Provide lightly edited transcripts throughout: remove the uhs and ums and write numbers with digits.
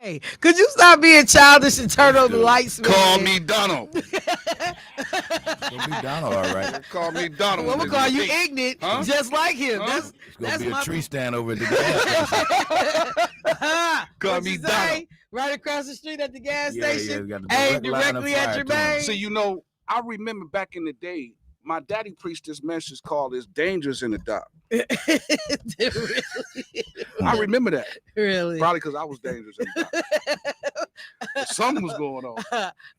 Hey, could you stop being childish and turn on the lights, man? Call me Donald. It's gonna be Donald, all right. Call me Donald. I'm gonna call you ignorant, just like him. Huh? It's gonna be a my tree stand over at the gas station. Call me Donald. Right across the street at the gas Yeah, station. got the Hey, direct line of directly at fire your to him. main. See, I remember back in the day, my daddy preached this message called "It's dangerous in the dark." I remember that. Really? Probably because I was dangerous in the dark. Something was going on.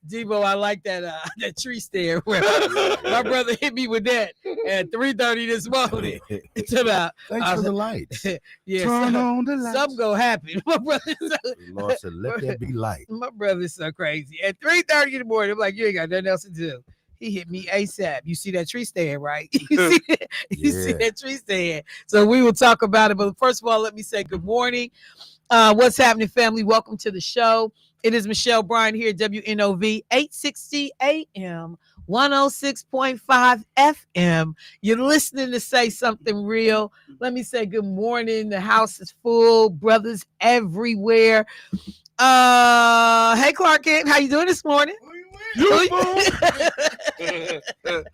Debo, I like that tree stand. My brother hit me with that at 3:30 this morning. It's about Thanks for the lights. yeah, Turn on the lights. something gonna happen. My brother, The Lord said, "Let there be light." my brother's so crazy. At 3:30 in the morning, I'm like, you ain't got nothing else to do. He hit me ASAP. You see that tree stand, right? You see that tree stand. So we will talk about it. But first of all, let me say good morning. What's happening, family? Welcome to the show. It is Michelle Bryant here at WNOV 860 AM, 106.5 FM. You're listening to Say Something Real. Let me say good morning. The house is full. Brothers everywhere. Hey, Clark Kent. How you doing this morning? You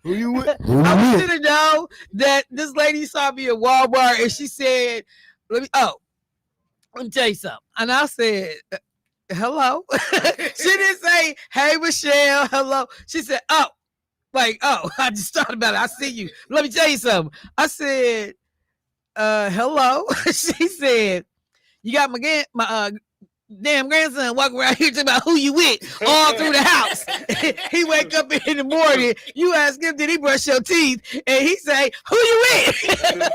Who you with? I want you to know that this lady saw me at Walmart and she said, let me tell you something. And I said, hello. She didn't say, hey, Michelle, hello. She said, I just thought about it. I see you. Let me tell you something. I said, hello. She said, you got my damn grandson walking around here talking about who you with all through the house. He wake up in the morning, you ask him, did he brush your teeth? And he say, who you with?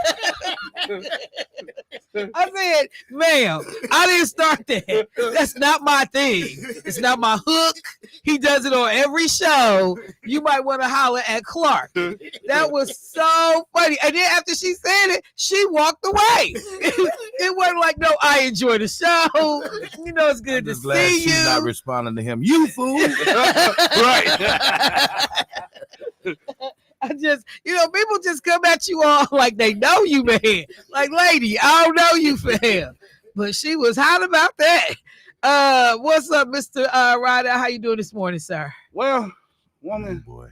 I said, ma'am, I didn't start that. That's not my thing. It's not my hook. He does it on every show. You might want to holler at Clark. That was so funny. And then after she said it, she walked away. It wasn't like, no, I enjoy the show. You know, it's good to see you. She's not responding to him. You fool. Right. I just, people just come at you all like they know you, man. Like, lady, I don't know you, fam. But she was hot about that. What's up, Mr. Ryder? How you doing this morning, sir? Well, woman, Boy.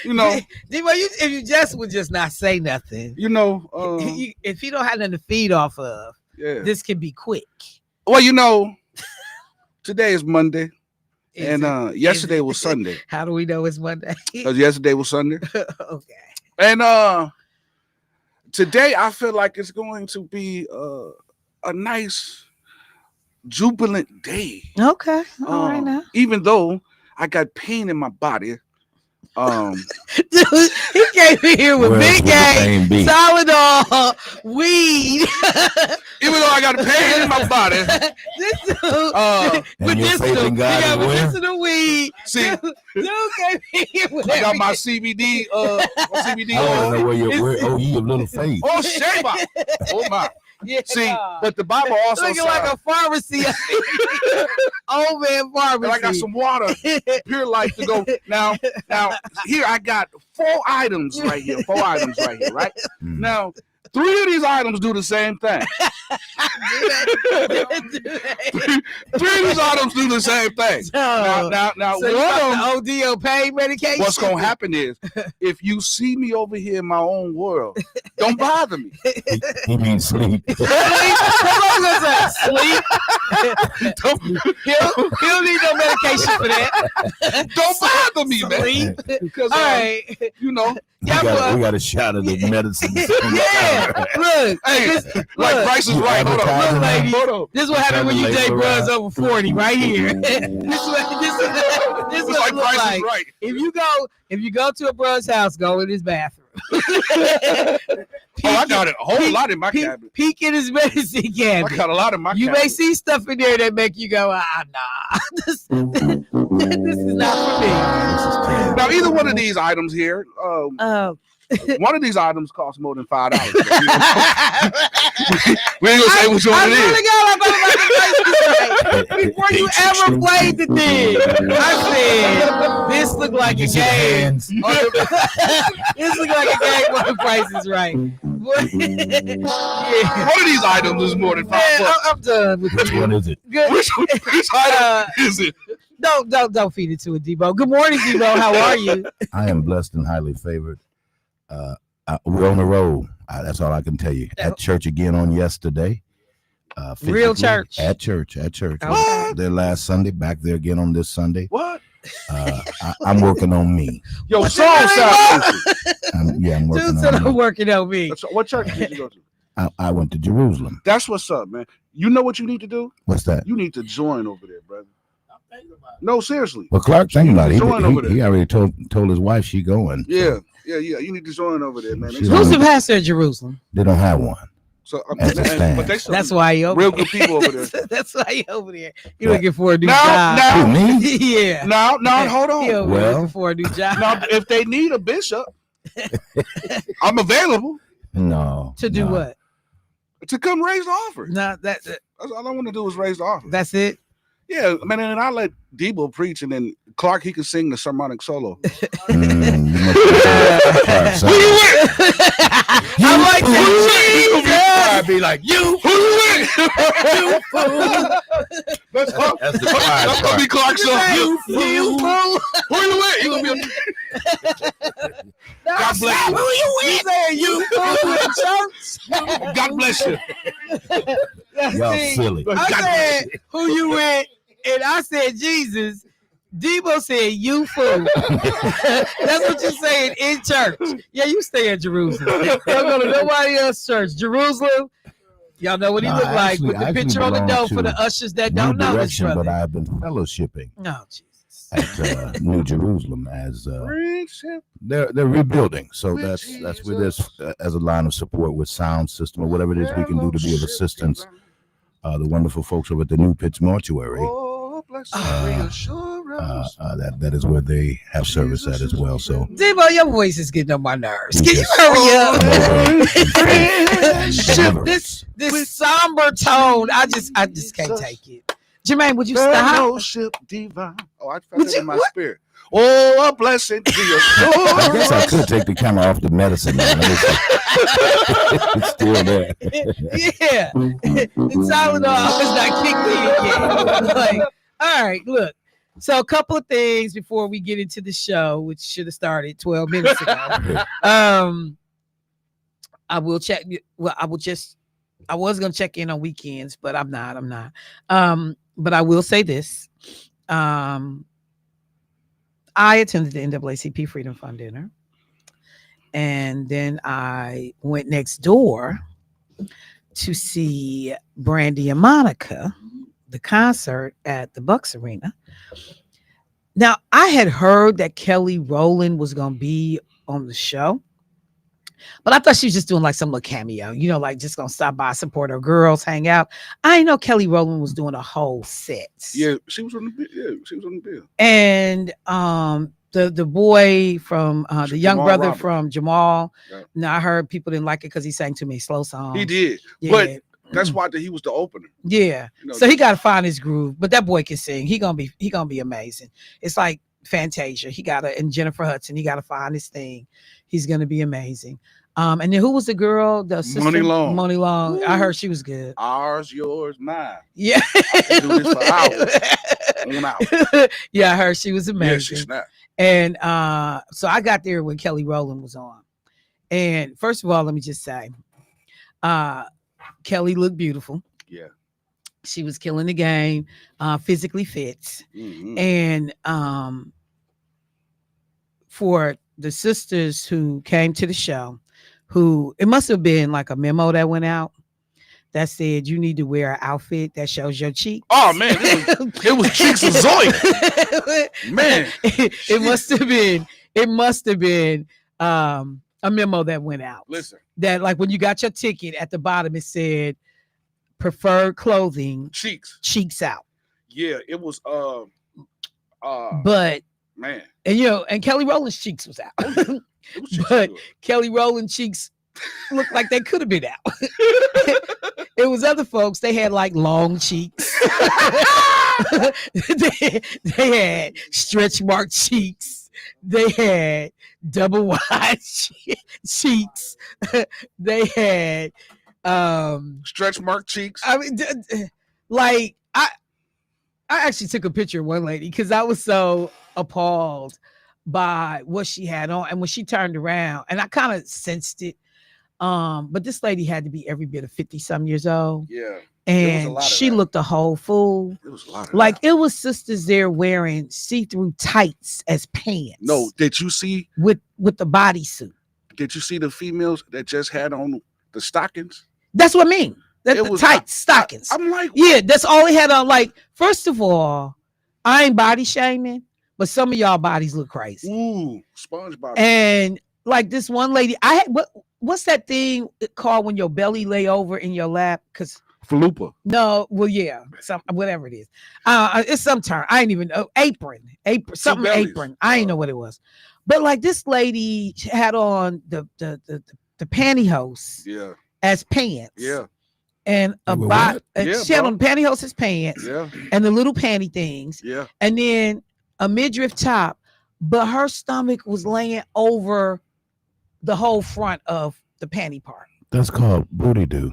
Debo, if you just would just not say nothing. If you don't have nothing to feed off of, this can be quick. Well, today is Monday. And yesterday was Sunday. How do we know it's Monday? Because yesterday was Sunday. Okay. And today I feel like it's going to be a nice, jubilant day. Okay. All right now. Even though I got pain in my body. Dude, he came in here with big game, Tylenol, weed. Even though I got pain in my body. This dude, medicinal weed. See, dude came in here with I got my CBD. CBD. I don't know where you a little face. Oh, Sheba. Oh my. Yeah. See, but the Bible also looking like a pharmacy. Old man pharmacy. And I got some water, pure life to go. Now, here I got 4 items right here. 4 items right here, right? Now, 3 of these items do the same thing. 3 of these items do the same thing. Now, so one of them OD pain medication. What's gonna happen is, if you see me over here in my own world, don't bother me. He means sleep. Sleep. He'll need no medication for that. Don't bother me, man. Because all right, we got a shot of the medicine. Yeah, look. Hey, like Price is Right. Hold on, look, lady. Hold on. This is what happens when you date bros over 40, right here. This is what like it looks Price like. is Right. If you go to a bro's house, go in his bathroom. I got a whole lot in my cabinet. Peek in his medicine cabinet. I got a lot in my You cabinet. may see stuff in there that make you go, nah. This is not for me. Now, either one of these items here, one of these items costs more than $5. We ain't gonna say which one it is. Before you ever played the thing, I said, this look like a game. This look like a game where the Price is Right. Yeah. One of these items is more than Man, $5. I'm done with Which you. one is it? Good. Which item is it? Don't feed it to it, Debo. Good morning, Debo. How are you? I am blessed and highly favored. We're on the road. That's all I can tell you. At church again on yesterday. Real church. At church. Okay. Their last Sunday. Back there again on this Sunday. What? I'm working on me. Yo, song sound. I'm working Dude said on I'm me. working on me. What church did you go to? I went to Jerusalem. That's what's up, man. You know what you need to do? What's that? You need to join over there, brother. No, seriously. Well, Clark, think about it. Join over there. He already told his wife she going. Yeah. You need to join over there, man. She's Who's the pastor in Jerusalem? They don't have one. So, As it stands. but they That's why he over real there. good people over there. That's why he over there. He looking for a new Now- job. Who, me? Yeah. Now, hold He on. over there Well. looking for a new job. Now, if they need a bishop, I'm available No. To do no. what? to come raise the offering. No, That's all I want to do is raise the offering. that's it. Yeah, man, and I let Debo preach, and then Clark, he can sing the sermonic solo. You must Clark, son. I like that. I'd be like, you. Who you with? That's That's the quiet gonna part. be Clark's song. You fool. Who you with? You gonna be God bless you. Who you with? Saying you fool in church. God bless you. Y'all See, silly. God I bless said who you with, and I said Jesus. Debo said you fool. That's what you're saying in church. Yeah, you stay in Jerusalem. Don't go to nobody else's church. Jerusalem. Y'all know what he No, look I like. actually- Put the I actually picture on the belong door for to the ushers that New don't know his direction, but brother. I've been fellowshipping No, Jesus. at New Jerusalem as Friendship. they're rebuilding. So With that's where there's as a line of support with sound system or whatever it is we can do to be of assistance. The wonderful folks over at the New Pitts Mortuary. Oh, bless reassurance. That is where they have service at as well. So Debo, your voice is getting on my nerves. Can you Yes. hurry Never. up? this somber tone, I just can't take it. Jermaine, would you There's stop? no ship divine. Oh, I felt Would it you- in my what? spirit. Oh, a blessing to your soul. I guess I could take the camera off the medicine. Man. It's still there. Yeah. And Tylenol is not kicked in yet. Like, all right, look. So a couple of things before we get into the show, which should have started 12 minutes ago. I will check. Well, I was gonna check in on weekends, but I'm not. But I will say this. I attended the NAACP Freedom Fund dinner. And then I went next door to see Brandy and Monica, the concert at the Bucks Arena. Now, I had heard that Kelly Rowland was going to be on the show, but I thought she was just doing like some little cameo, like just going to stop by, support her girls, hang out. I didn't know Kelly Rowland was doing a whole set. Yeah, she was on the bill. Yeah, she was on the bill. And the boy from the young Jamal brother Roberts. from Jamal. Yeah. Now I heard people didn't like it because he sang too many slow songs. He did, Yeah. but that's why he was the opener. Yeah. You know, So he got to find his groove, but that boy can sing. He gonna be amazing. It's like Fantasia. And Jennifer Hudson. He got to find his thing. He's gonna be amazing. And then who was the girl? The sister? Money Long. Money Long. Woo. I heard she was good. Ours, yours, mine. Yeah. can do this for hours. On out. Yeah, I heard she was Yeah, amazing. she snapped. And so I got there when Kelly Rowland was on. And first of all, let me just say, Kelly looked beautiful. Yeah. She was killing the game, physically fit. Mhm. And for the sisters who came to the show, who it must have been like a memo that went out that said you need to wear an outfit that shows your cheeks. Oh man, it was Cheeks of Zoe. Man, it must have been a memo that went out. listen, That like when you got your ticket at the bottom, it said preferred clothing, Cheeks. cheeks out. Yeah, it was. But Man, and Kelly Rowland's cheeks was out. it was Cheeks. But Kelly Rowland cheeks looked like they could have been out. It was other folks, they had like long cheeks. they had stretch mark cheeks. they had double wide cheeks. They had stretch mark cheeks. I mean, like I actually took a picture of one lady because I was so appalled by what she had on, and when she turned around, and I kind of sensed it. But this lady had to be every bit of 50-some years old. Yeah. And she looked a whole fool. It was a lot of like that. it was sisters there wearing see-through tights as pants. No, did you see with the bodysuit? Did you see the females that just had on the stockings? That's what I mean. That It the was tights, stockings. I'm like, yeah, that's all they had on. Like, first of all, I ain't body shaming, but some of y'all bodies look crazy. Ooh, sponge body. And like this one lady, I had what's that thing called when your belly lay over in your lap? Because Falupa. no, well, yeah, some whatever it is. It's some term. I ain't even know. Apron, something apron. I ain't know what it was. But like this lady had on the pantyhose as pants. Yeah. And a bot. She had on pantyhose as pants. Yeah. And the little panty things. Yeah. And then a midriff top, but her stomach was laying over the whole front of the panty part. That's called booty do.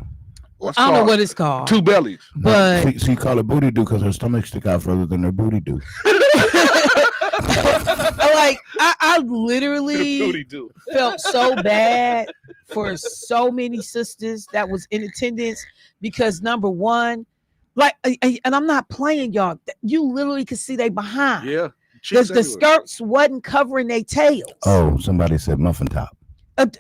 I don't know what it's called. Two bellies. But she call it booty do because her stomach stick out further than her booty do. Like I literally felt so bad for so many sisters that was in attendance because number one, like, and I'm not playing y'all. You literally could see they behind. Yeah. The skirts wasn't covering their tails. Oh, somebody said muffin top.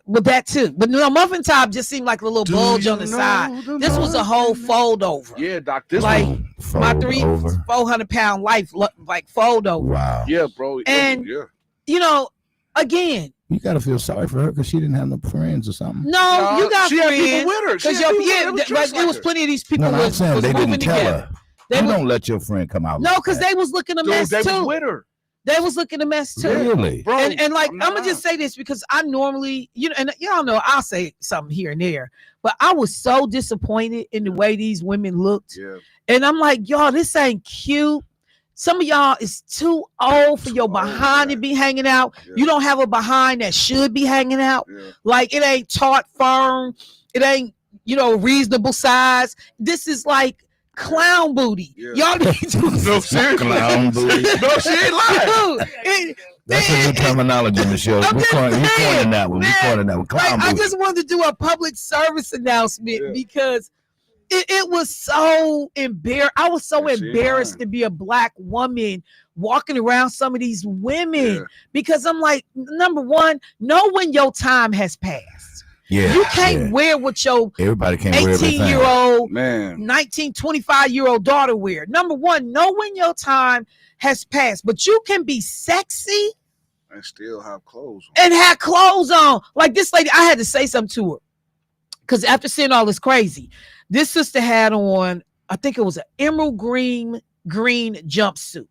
Well, that too. But no, muffin top just seemed like a little bulge on the side. This was a whole fold over. Yeah, Doc. This like my 400-pound life like fold over. Wow. Yeah, bro. And you know, again, you gotta feel sorry for her because she didn't have no friends or something. No, you got she friends. Had people with her. Because there was plenty of these people. No, I'm saying they didn't tell her. You don't let your friend come out. No, because they was looking a mess they too. Was with her. They was looking a mess too. Really? Bro, and like I'm gonna just say this because I normally, and y'all know I'll say something here and there, but I was so disappointed in the way these women looked. Yeah. And I'm like, y'all, this ain't cute. Some of y'all is too old for your behind to be hanging out. Yeah. You don't have a behind that should be hanging out. Yeah. Like it ain't taut firm. It ain't, reasonable size. This is like clown booty. Yeah. Y'all need to no, seriously. Clown booty. No, she ain't lying. That's a new terminology, Michelle. We're coining that one. Clown booty. I just wanted to do a public service announcement because it was so embarrassed. I was so embarrassed to be a Black woman walking around some of these women because I'm like, number one, know when your time has passed. Yeah, you can't wear what your 18-year-old, 19, 25-year-old daughter wear. Number one, know when your time has passed, but you can be sexy and still have clothes on. And have clothes on. Like this lady, I had to say something to her because after seeing all this crazy, this sister had on, I think it was an emerald green jumpsuit,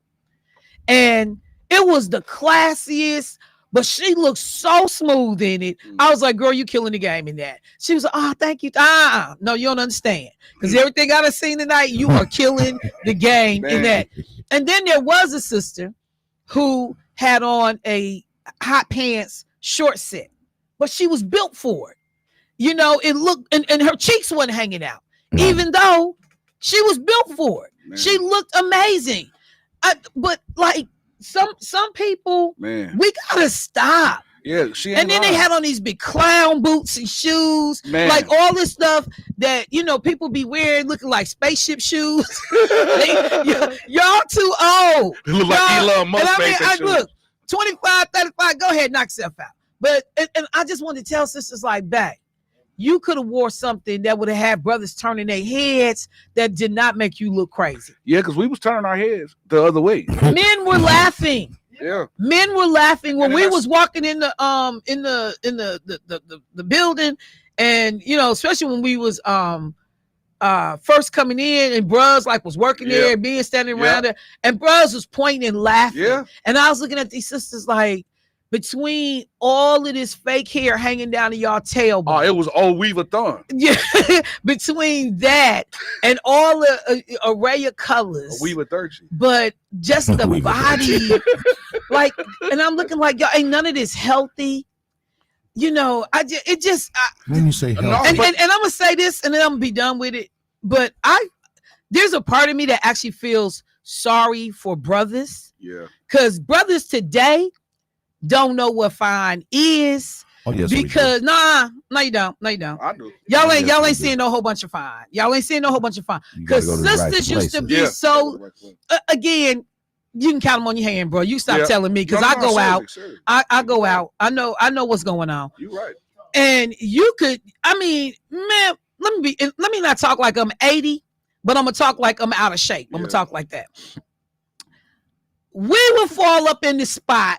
and it was the classiest. But she looked so smooth in it. I was like, girl, you killing the game in that. She was like, oh, thank you. No, you don't understand. Because everything I've seen tonight, you are killing the game in that. And then there was a sister who had on a hot pants short set. But she was built for it. It looked, and her cheeks weren't hanging out. Even though she was built for it. Man. She looked amazing. But like, some people, we gotta stop. Yeah, and then they had on these big clown boots and shoes, like all this stuff that people be wearing, looking like spaceship shoes. Y'all too old. They look like Elon Musk. I look 25, 35. Go ahead, knock yourself out. But and I just want to tell sisters like that. You could have wore something that would have had brothers turning their heads that did not make you look crazy. Yeah, because we was turning our heads the other way. Men were laughing. Yeah. Men were laughing when we was walking in the building, and especially when we was first coming in, and bros like was working there, being standing around there, and bros was pointing and laughing. Yeah. And I was looking at these sisters like, between all of this fake hair hanging down to y'all tailbone. Oh, it was old Weaver Thorn. Yeah, between that and all the array of colors. Weaver Thurchy. But just the body, Like, and I'm looking like, y'all ain't none of this healthy. You know, When you say No, healthy, and I'm gonna say this, and then I'm gonna be done with it. But there's a part of me that actually feels sorry for brothers, because brothers today don't know what fine is. oh yes, Because no, you don't. I do. Y'all Yes, ain't we do. seeing no whole bunch of fine. Y'all ain't seeing no whole bunch of fine. You gotta Because go to the right sisters used to places. be so. Again, you can count them on your hand, bro. You stop telling me, because I go out. I go out. I know what's going on. You right. And you could. I mean, man. Let me not talk like I'm 80, but I'm gonna talk like I'm out of shape. I'm gonna talk like that. We would fall up in the spot,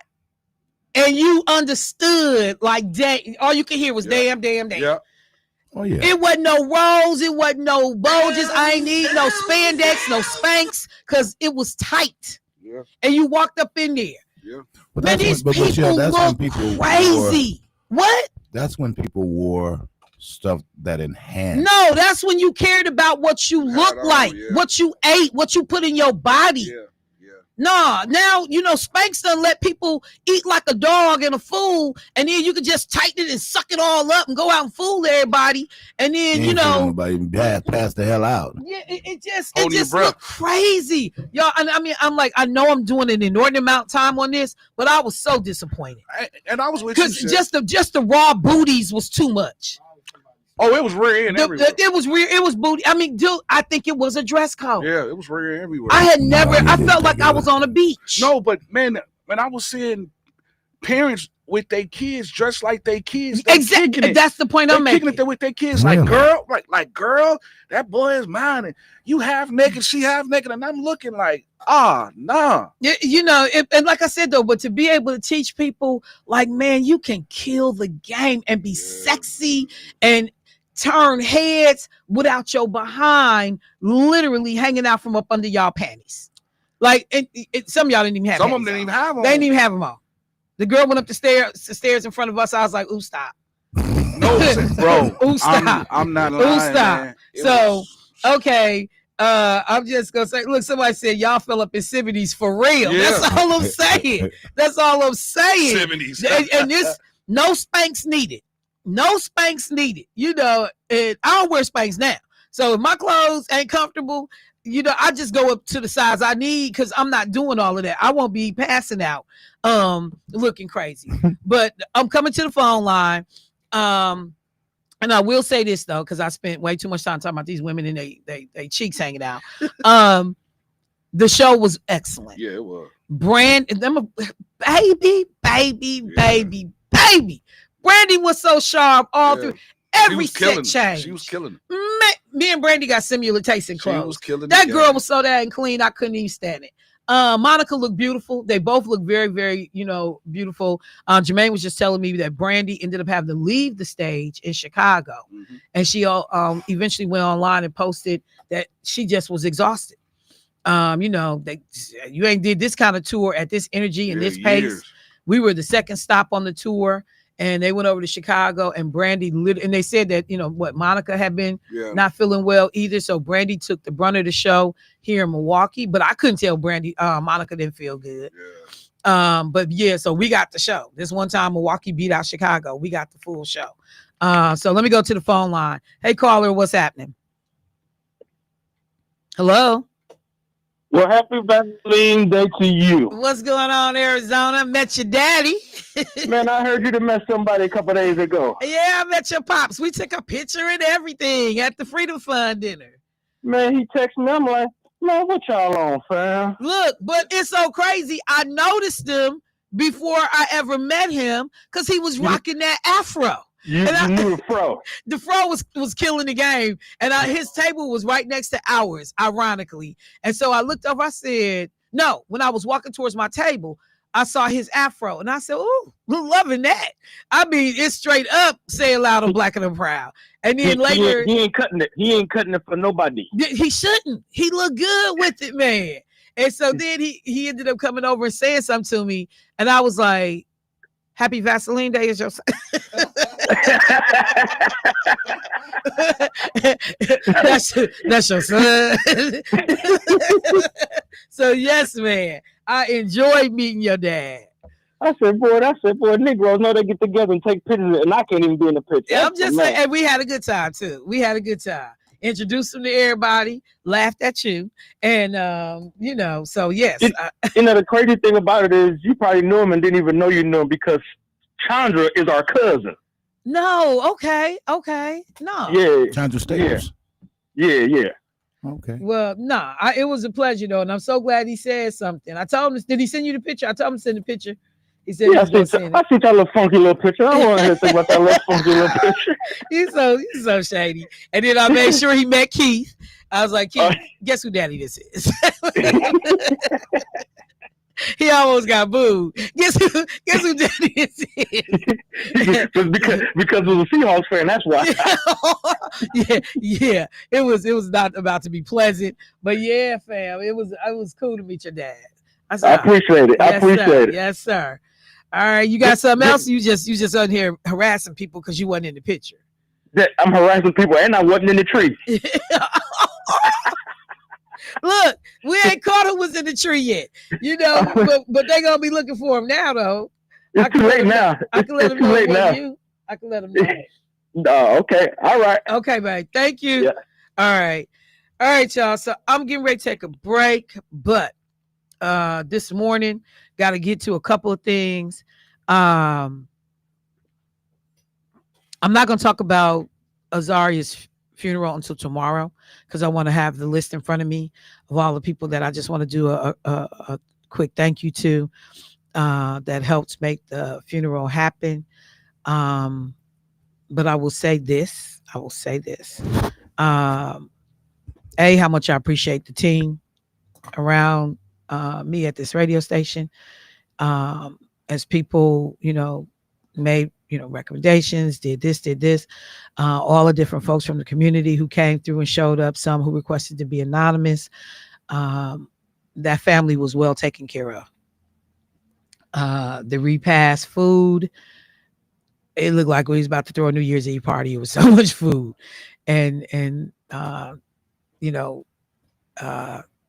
and you understood like dang. All you could hear was damn. Yeah. Oh yeah. It wasn't no rolls, it wasn't no bulges. I ain't need no spandex, no Spanx, because it was tight. Yeah. And you walked up in there. Yeah. But Man, these people look crazy. What? That's when people wore stuff that enhanced. No, that's when you cared about what you look like, what you ate, what you put in your body. Yeah. Nah, now, you know, Spanx done let people eat like a dog and a fool, and then you can just tighten it and suck it all up and go out and fool everybody. And then, you know, nobody pass the hell out. Yeah, it just looked crazy. Y'all, and I mean, I'm like, I know I'm doing an inordinate amount of time on this, but I was so disappointed. And I was with you. Because just the raw booties was too much. Oh, it was rear end everywhere. It was rear. It was booty. I mean, dude, I think it was a dress code. Yeah, it was rear end everywhere. I had never. I felt like I was on a beach. No, but man, when I was seeing parents with their kids dressed like their kids, exactly. That's the point I'm making. Kicking it with their kids, like girl, girl, that boy is mine, and you half naked, she half naked, and I'm looking like, nah. You know, and like I said though, but to be able to teach people, like, man, you can kill the game and be sexy and turn heads without your behind literally hanging out from up under y'all panties. Like, some of y'all didn't even have some of them didn't even have them. They didn't even have them on. The girl went up the stairs in front of us. I was like, ooh, stop. No, bro. Ooh, stop. I'm not lying. Ooh, stop. Man. So, okay. I'm just gonna say, look, somebody said y'all fell up in 70s for real. Yeah. That's all I'm saying. That's all I'm saying. 70s. And this, no Spanx needed. No Spanx needed. You know, and I don't wear Spanx now. So if my clothes ain't comfortable, you know, I just go up to the size I need, because I'm not doing all of that. I won't be passing out looking crazy. But I'm coming to the phone line. And I will say this though, because I spent way too much time talking about these women and they cheeks hanging out. The show was excellent. Yeah, it was. Baby. Brandy was so sharp all through every set change. She was killing it. Me and Brandy got similar taste in clothes. She was killing that girl was so dang clean, I couldn't even stand it. Monica looked beautiful. They both look very, very, you know, beautiful. Jermaine was just telling me that Brandy ended up having to leave the stage in Chicago, and she eventually went online and posted that she just was exhausted. You know, you ain't did this kind of tour at this energy and this pace. Years. We were the second stop on the tour, and they went over to Chicago, and Brandy and they said that, you know, Monica had been not feeling well either. So Brandy took the brunt of the show here in Milwaukee, but I couldn't tell Monica didn't feel good. Yeah. But yeah, so we got the show. This one time Milwaukee beat out Chicago. We got the full show. So let me go to the phone line. Hey, caller, what's happening? Hello. Well, happy Valentine's Day to you. What's going on, Arizona? Met your daddy. Man, I heard you met somebody a couple days ago. Yeah, I met your pops. We took a picture and everything at the Freedom Fund dinner. Man, he texted me. I'm like, man, what y'all on, fam? Look, but it's so crazy. I noticed him before I ever met him because he was rocking that afro. You knew the fro. The fro was killing the game, and his table was right next to ours, ironically. And so I looked over. I said, "No." When I was walking towards my table, I saw his afro, and I said, "Ooh, loving that." I mean, it's straight up "Say it loud, I'm black and I'm proud." And then later, he ain't cutting it. He ain't cutting it for nobody. He shouldn't. He looked good with it, man. And so then he ended up coming over and saying something to me, and I was like, "Happy Vaseline Day is your son." that's your son. So yes, man. I enjoyed meeting your dad. I said, boy, Negroes know they get together and take pictures, and I can't even be in the picture. Yeah, I'm just saying, man. and we had a good time too. We had a good time. Introduced him to everybody, laughed at you, and so yes. The crazy thing about it is you probably knew him and didn't even know you knew him because Chandra is our cousin. No, okay, no. Yeah. Chandra Staples. Yeah. Okay. Well, nah, it was a pleasure though, and I'm so glad he said something. I told him, did he send you the picture? I told him to send the picture. He said he was gonna send it. I see that little funky little picture. I don't want to hear think about that little funky little picture. He's so shady. And then I made sure he met Keith. I was like, Keith, guess who daddy this is? He almost got booed. Guess who daddy this is? because it was a Seahawks fan, that's why. yeah. It was not about to be pleasant, but yeah, fam, it was cool to meet your dad. I appreciate it. Yes, I appreciate it. Yes, sir. All right, you got something else? You just on here harassing people because you wasn't in the picture. I'm harassing people and I wasn't in the tree. Look, we ain't caught who was in the tree yet, but they gonna be looking for him now though. It's too late now. I can let them know you. I can let them know. Okay. All right. Okay, man. Thank you. Yeah. All right, y'all. So I'm getting ready to take a break, but this morning got to get to a couple of things. I'm not going to talk about Azaria's funeral until tomorrow because I want to have the list in front of me of all the people that I just want to do a quick thank you to that helped make the funeral happen. But I will say this. How much I appreciate the team around me at this radio station. As people, made, recommendations, did this, all the different folks from the community who came through and showed up, some who requested to be anonymous. That family was well taken care of. The repast food, it looked like we was about to throw a New Year's Eve party. It was so much food. And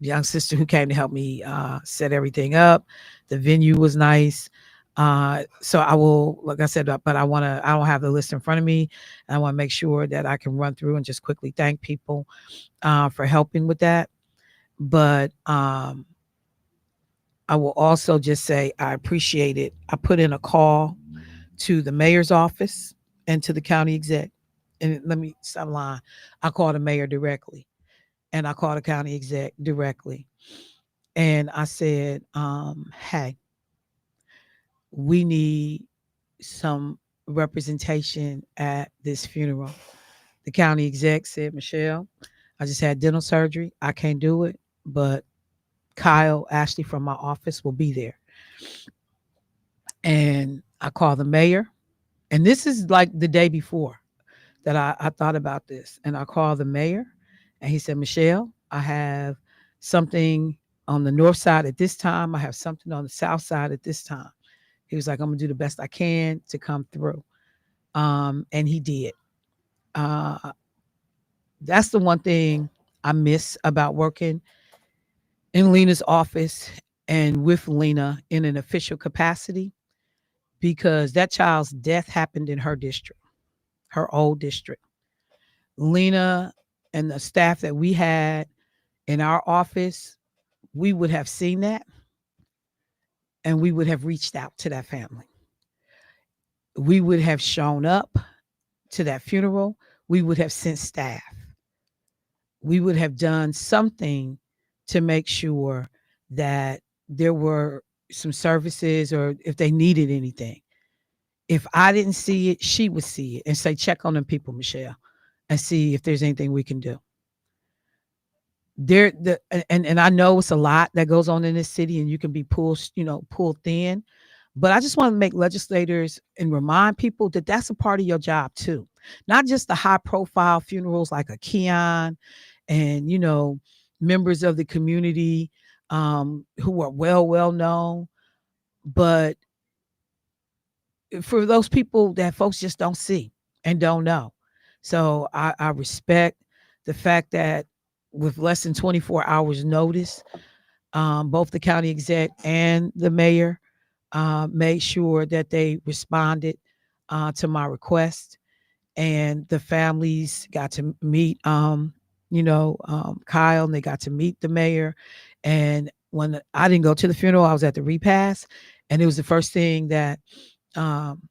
young sister who came to help me set everything up. The venue was nice. So I will, like I said, but I don't have the list in front of me. And I want to make sure that I can run through and just quickly thank people for helping with that. But I will also just say I appreciate it. I put in a call to the mayor's office and to the county exec. And let me stop lying. I called the mayor directly. And I called the county exec directly. And I said, hey, we need some representation at this funeral. The county exec said, Michelle, I just had dental surgery. I can't do it, but Kyle Ashley from my office will be there. And I called the mayor. And this is like the day before that I thought about this. And I called the mayor. And he said, Michelle, I have something on the north side at this time. I have something on the south side at this time. He was like, I'm going to do the best I can to come through. And he did. That's the one thing I miss about working in Lena's office and with Lena in an official capacity, because that child's death happened in her district, her old district. Lena and the staff that we had in our office, we would have seen that and we would have reached out to that family. We would have shown up to that funeral. We would have sent staff. We would have done something to make sure that there were some services or if they needed anything. If I didn't see it, she would see it and say, check on them people, Michelle, and see if there's anything we can do. And I know it's a lot that goes on in this city and you can be pulled thin, but I just want to make legislators and remind people that that's a part of your job too. Not just the high profile funerals like a Keon and, members of the community who are well known, but for those people that folks just don't see and don't know. So I respect the fact that with less than 24 hours notice, Both the county exec and the mayor made sure that they responded to my request, and the families got to meet, Kyle, and they got to meet the mayor. And when I didn't go to the funeral, I was at the repast, and it was the first thing that um,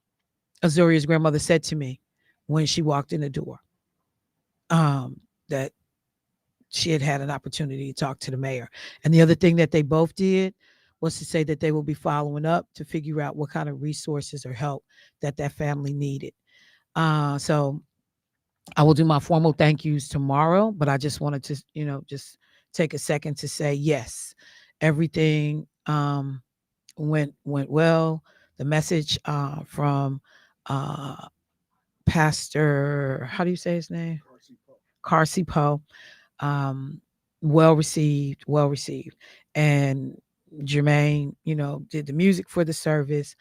Azuria's grandmother said to me when she walked in the door, that she had had an opportunity to talk to the mayor. And the other thing that they both did was to say that they will be following up to figure out what kind of resources or help that that family needed. So I will do my formal thank yous tomorrow, but I just wanted to, just take a second to say yes, everything went well. The message from uh, Pastor, how do you say his name? Carsey Poe. Um, well received, well received. And Jermaine, did the music for the service.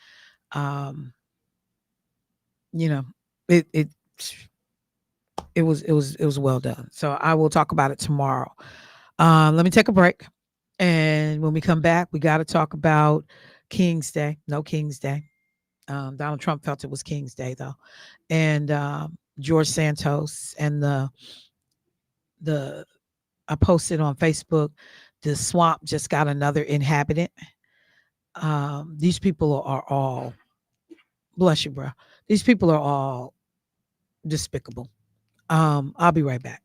Um, you know, it it it was well done. So I will talk about it tomorrow. Let me take a break, and when we come back, we got to talk about King's Day. No King's Day. Donald Trump felt it was King's Day though, and George Santos and the I posted on Facebook. The swamp just got another inhabitant. These people are all, bless you, bro. These people are all despicable. I'll be right back.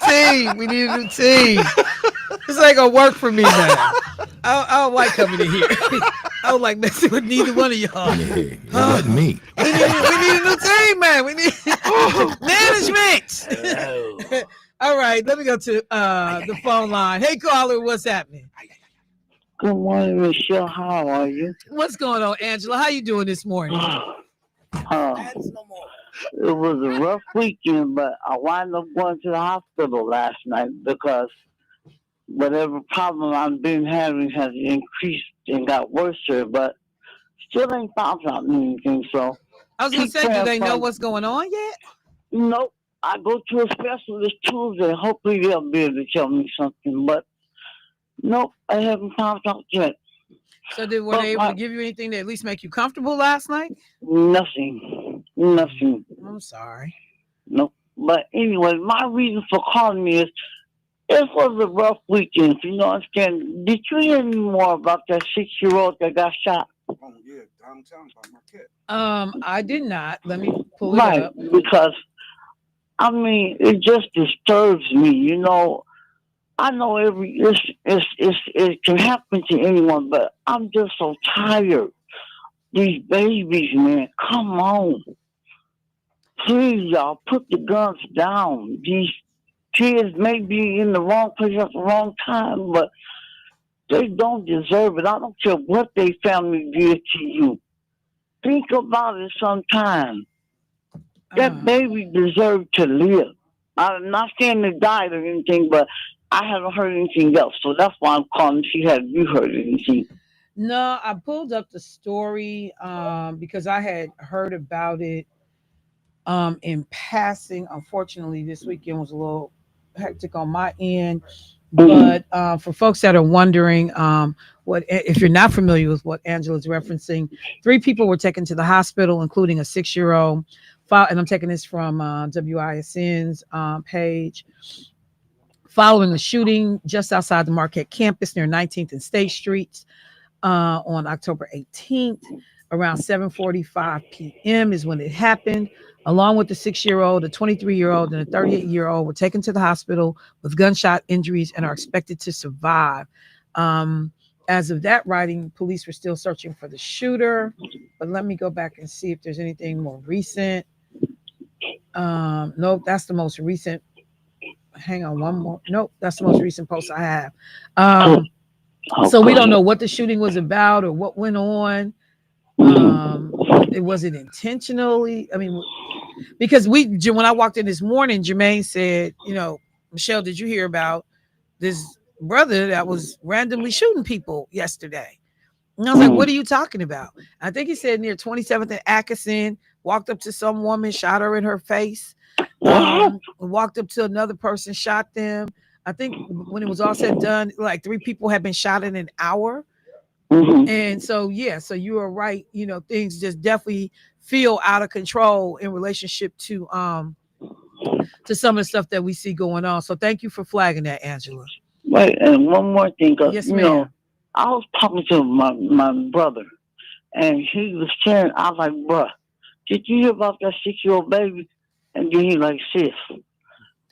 team. We need a new team. This ain't gonna work for me now. I don't like coming in here. I don't like messing with neither one of y'all. Hey, let me. We need a new team, man. We need management. All right, let me go to the phone line. Hey, caller, what's happening? Good morning, Michelle. How are you? What's going on, Angela? How you doing this morning? It was a rough weekend, but I wound up going to the hospital last night because whatever problem I've been having has increased and got worse, but still ain't found out anything. So I was gonna say, do they know what's going on yet? Nope. I go to a specialist Tuesday. Hopefully they'll be able to tell me something, but nope, I haven't found out yet. So were they able to give you anything to at least make you comfortable last night? Nothing. I'm sorry. Nope. But anyway, my reason for calling me is it was a rough weekend. You know, understand? Did you hear any more about that 6-year-old that got shot? Oh yeah, I'm telling about my kid. I did not. Let me pull it up. Because I mean, it just disturbs me. You know, I know it can happen to anyone, but I'm just so tired. These babies, man, come on. Please, y'all, put the guns down. These kids may be in the wrong place at the wrong time, but they don't deserve it. I don't care what their family did to you. Think about it sometime. That baby deserved to live. I'm not saying they died or anything, but I haven't heard anything else. So that's why I'm calling to see have you heard anything. No, I pulled up the story because I had heard about it in passing. Unfortunately, this weekend was a little hectic on my end. But for folks that are wondering, what if you're not familiar with what Angela's referencing, 3 people were taken to the hospital, including a 6-year-old. And I'm taking this from WISN's page. Following a shooting just outside the Marquette campus near 19th and State Streets on October 18th, around 7:45 p.m. is when it happened. Along with the 6-year-old, a 23-year-old, and a 38-year-old were taken to the hospital with gunshot injuries and are expected to survive. As of that writing, police were still searching for the shooter. But let me go back and see if there's anything more recent. Nope, that's the most recent. Hang on, one more. Nope, that's the most recent post I have. So we don't know what the shooting was about or what went on. Was it intentionally? I mean, because when I walked in this morning, Jermaine said, Michelle, did you hear about this brother that was randomly shooting people yesterday? And I was like, what are you talking about? I think he said near 27th and Atkinson, walked up to some woman, shot her in her face. Walked up to another person, shot them. I think when it was all said and done, like 3 people had been shot in an hour. And so, so you are right. Things just definitely feel out of control in relationship to some of the stuff that we see going on. So thank you for flagging that, Angela. Right, and one more thing. Yes, ma'am. I was talking to my brother, and he was sharing. I was like, bruh, did you hear about that 6-year-old baby? And then he like, sis,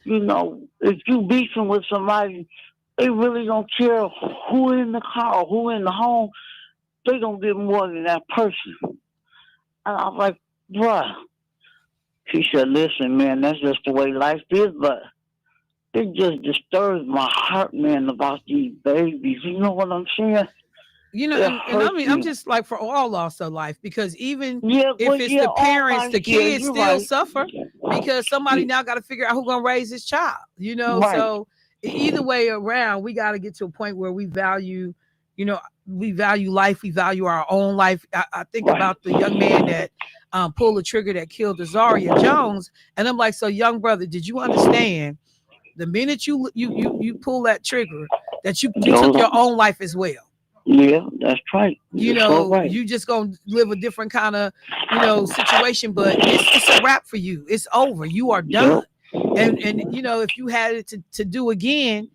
if you beefing with somebody, they really don't care who in the car or who in the home. They gonna get more than that person. And I was like, bruh. He said, listen, man, that's just the way life is, but it just disturbs my heart, man, about these babies. You know what I'm saying? And I mean, I'm just like for all loss of life, because even if it's the parents, the kids still suffer because somebody now got to figure out who's going to raise this child, So either way around, we got to get to a point where we value life. We value our own life. I think about the young man that pulled the trigger that killed Azaria Jones. And I'm like, so young brother, did you understand the minute you pull that trigger that you took your own life as well? Yeah, that's right. You just gonna live a different kind of, situation, but it's a wrap for you. It's over. You are done. And if you had it to do again,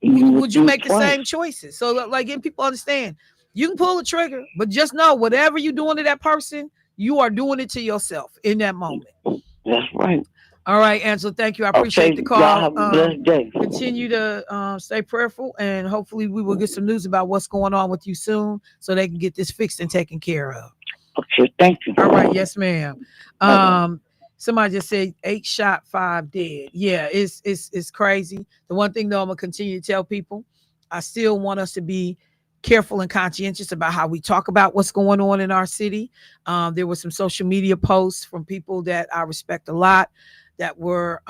would you make the same choices? So like, getting people understand, you can pull the trigger, but just know whatever you're doing to that person, you are doing it to yourself in that moment. That's right. All right, Angela, thank you. I appreciate Okay, the y'all call. have a blessed day. Continue to stay prayerful, and hopefully we will get some news about what's going on with you soon so they can get this fixed and taken care of. Okay, thank you. All right, yes, ma'am. Bye-bye. Somebody just said 8 shot, 5 dead. Yeah, it's crazy. The one thing though, I'm gonna continue to tell people, I still want us to be careful and conscientious about how we talk about what's going on in our city. There were some social media posts from people that I respect a lot that were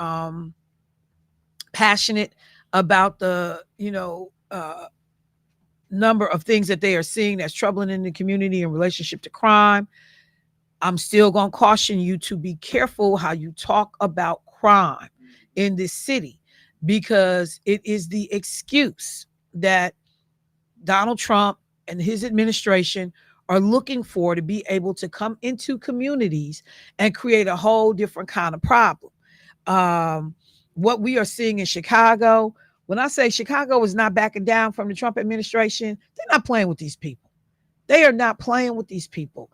passionate about the number of things that they are seeing that's troubling in the community in relationship to crime. I'm still going to caution you to be careful how you talk about crime in this city, because it is the excuse that Donald Trump and his administration are looking for to be able to come into communities and create a whole different kind of problem. Um, what we are seeing in Chicago, when I say Chicago is not backing down from the Trump administration, they're not playing with these people. They are not playing with these people.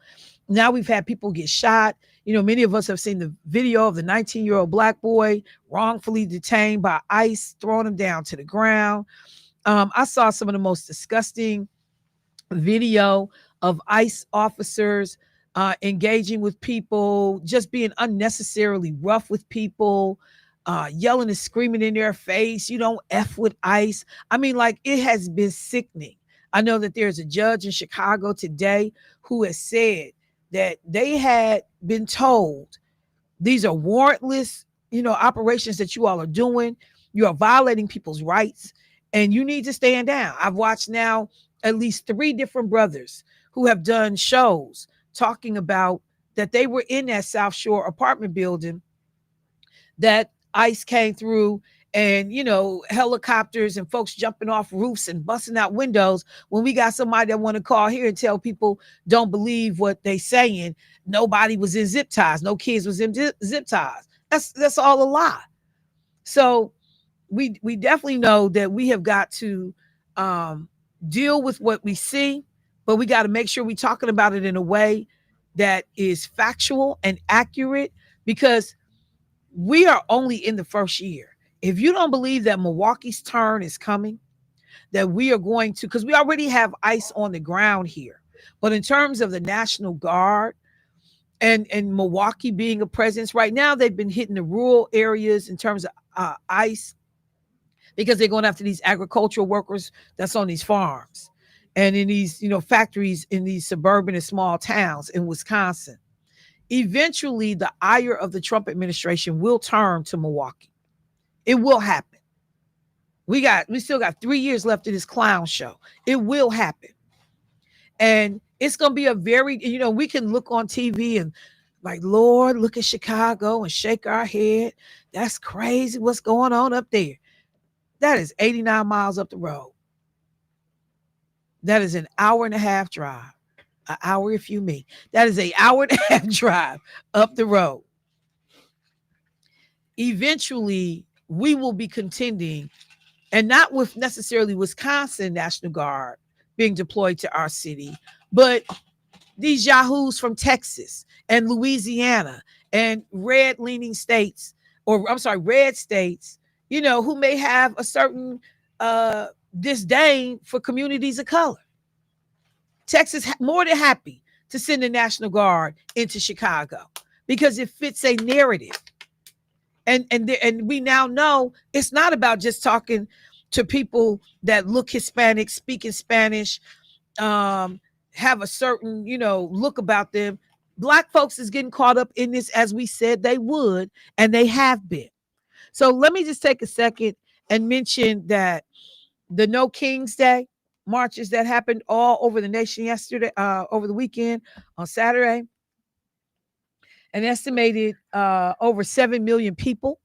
Now we've had people get shot. Many of us have seen the video of the 19-year-old black boy wrongfully detained by ICE, throwing him down to the ground. I saw some of the most disgusting video of ICE officers engaging with people, just being unnecessarily rough with people, yelling and screaming in their face, "You don't F with ICE." I mean, like, it has been sickening. I know that there's a judge in Chicago today who has said that they had been told these are warrantless, operations that you all are doing. You are violating people's rights and you need to stand down. I've watched now at least 3 different brothers who have done shows talking about that they were in that South Shore apartment building that ICE came through, and helicopters and folks jumping off roofs and busting out windows, when we got somebody that want to call here and tell people don't believe what they saying. Nobody was in zip ties, no kids was in zip ties. That's all a lie. So we definitely know that we have got to deal with what we see, but we got to make sure we're talking about it in a way that is factual and accurate, because we are only in the first year. If you don't believe that Milwaukee's turn is coming, that we are going to, because we already have ICE on the ground here, but in terms of the National Guard and Milwaukee being a presence right now, they've been hitting the rural areas in terms of ICE, because they're going after these agricultural workers that's on these farms and in these factories in these suburban and small towns in Wisconsin. Eventually, the ire of the Trump administration will turn to Milwaukee. It will happen. We still got 3 years left of this clown show. It will happen. And it's going to be a very, we can look on TV and like, Lord, look at Chicago and shake our head. That's crazy. What's going on up there? That is 89 miles up the road. That is an hour and a half drive. An hour if you me. That is an hour and a half drive up the road. Eventually, we will be contending, and not with necessarily Wisconsin National Guard being deployed to our city, but these yahoos from Texas and Louisiana and red states, who may have a certain disdain for communities of color. Texas more than happy to send the National Guard into Chicago because it fits a narrative. And we now know it's not about just talking to people that look Hispanic, speaking Spanish, have a certain, look about them. Black folks is getting caught up in this, as we said they would, and they have been. So let me just take a second and mention that the No King's Day marches that happened all over the nation yesterday, over the weekend on Saturday, an estimated over 7 million people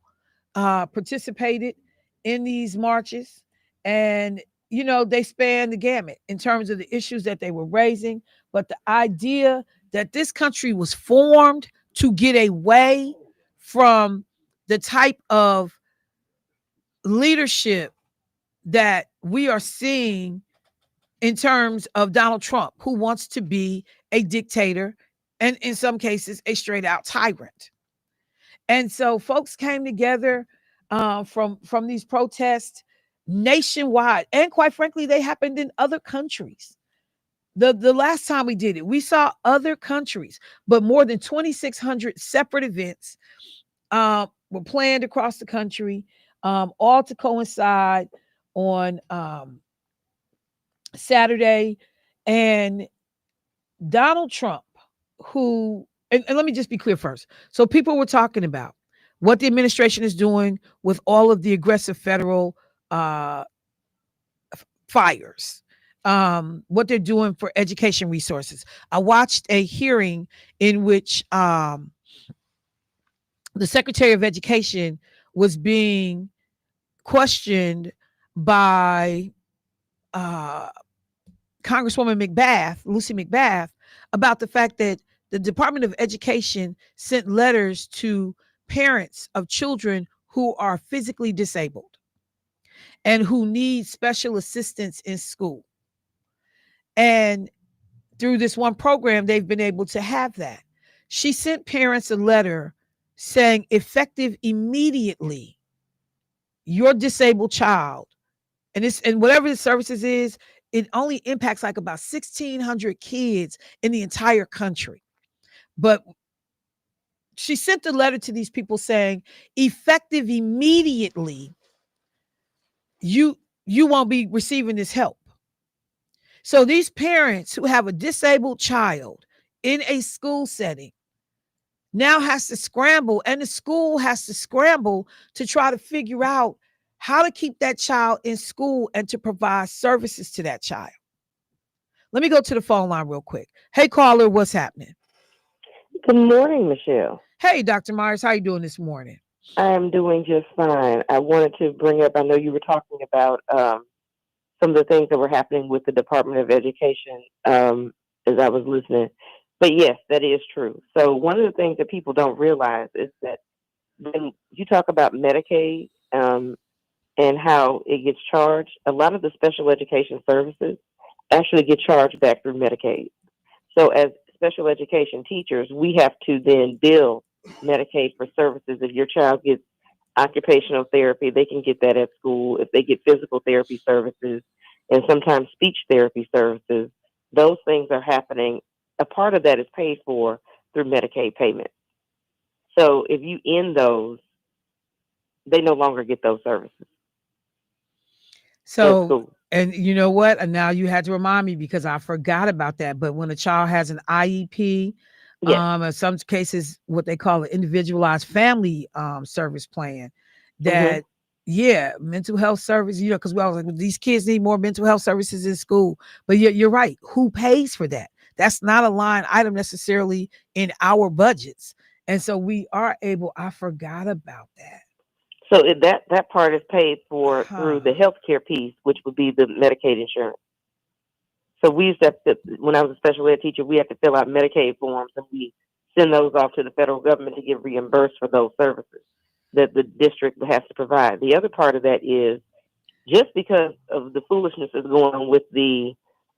participated in these marches. And, they span the gamut in terms of the issues that they were raising. But the idea that this country was formed to get away from the type of leadership that we are seeing in terms of Donald Trump, who wants to be a dictator and in some cases a straight out tyrant. And so folks came together from these protests nationwide. And quite frankly, they happened in other countries. The last time we did it, we saw other countries, but more than 2,600 separate events were planned across the country, all to coincide on Saturday. And Donald Trump, who, and let me just be clear first. So people were talking about what the administration is doing with all of the aggressive federal uh, fires, what they're doing for education resources. I watched a hearing in which the Secretary of Education was being questioned by uh, Congresswoman Lucy McBath, about the fact that the Department of Education sent letters to parents of children who are physically disabled and who need special assistance in school. And through this one program, they've been able to have that. She sent parents a letter saying, effective immediately, your disabled child, and whatever the services is, it only impacts like about 1,600 kids in the entire country. But she sent the letter to these people saying, effective immediately, you won't be receiving this help. So these parents who have a disabled child in a school setting now has to scramble, and the school has to scramble to try to figure out how to keep that child in school and to provide services to that child. Let me go to the phone line real quick. Hey, caller, what's happening? Good morning, Michelle. Hey, Dr. Myers, how you doing this morning? I am doing just fine. I wanted to bring up, I know you were talking about some of the things that were happening with the Department of Education as I was listening. But yes, that is true. So one of the things that people don't realize is that when you talk about Medicaid and how it gets charged, a lot of the special education services actually get charged back through Medicaid. So as special education teachers, we have to then bill Medicaid for services. If your child gets occupational therapy, they can get that at school. If they get physical therapy services and sometimes speech therapy services, those things are happening. A part of that is paid for through Medicaid payments. So if you end those, they no longer get those services at So, school. and you know what? And now you had to remind me because I forgot about that. But when a child has an IEP, Yes. in some cases, what they call an individualized family service plan, Mm-hmm. that yeah, mental health service, because we always like these kids need more mental health services in school. But you're right. Who pays for that? That's not a line item necessarily in our budgets. And so we are able, I forgot about that. So that part is paid for through Huh. the healthcare piece, which would be the Medicaid insurance. So we used to, when I was a special ed teacher, we had to fill out Medicaid forms and we send those off to the federal government to get reimbursed for those services that the district has to provide. The other part of that is just because of the foolishness that's going on with the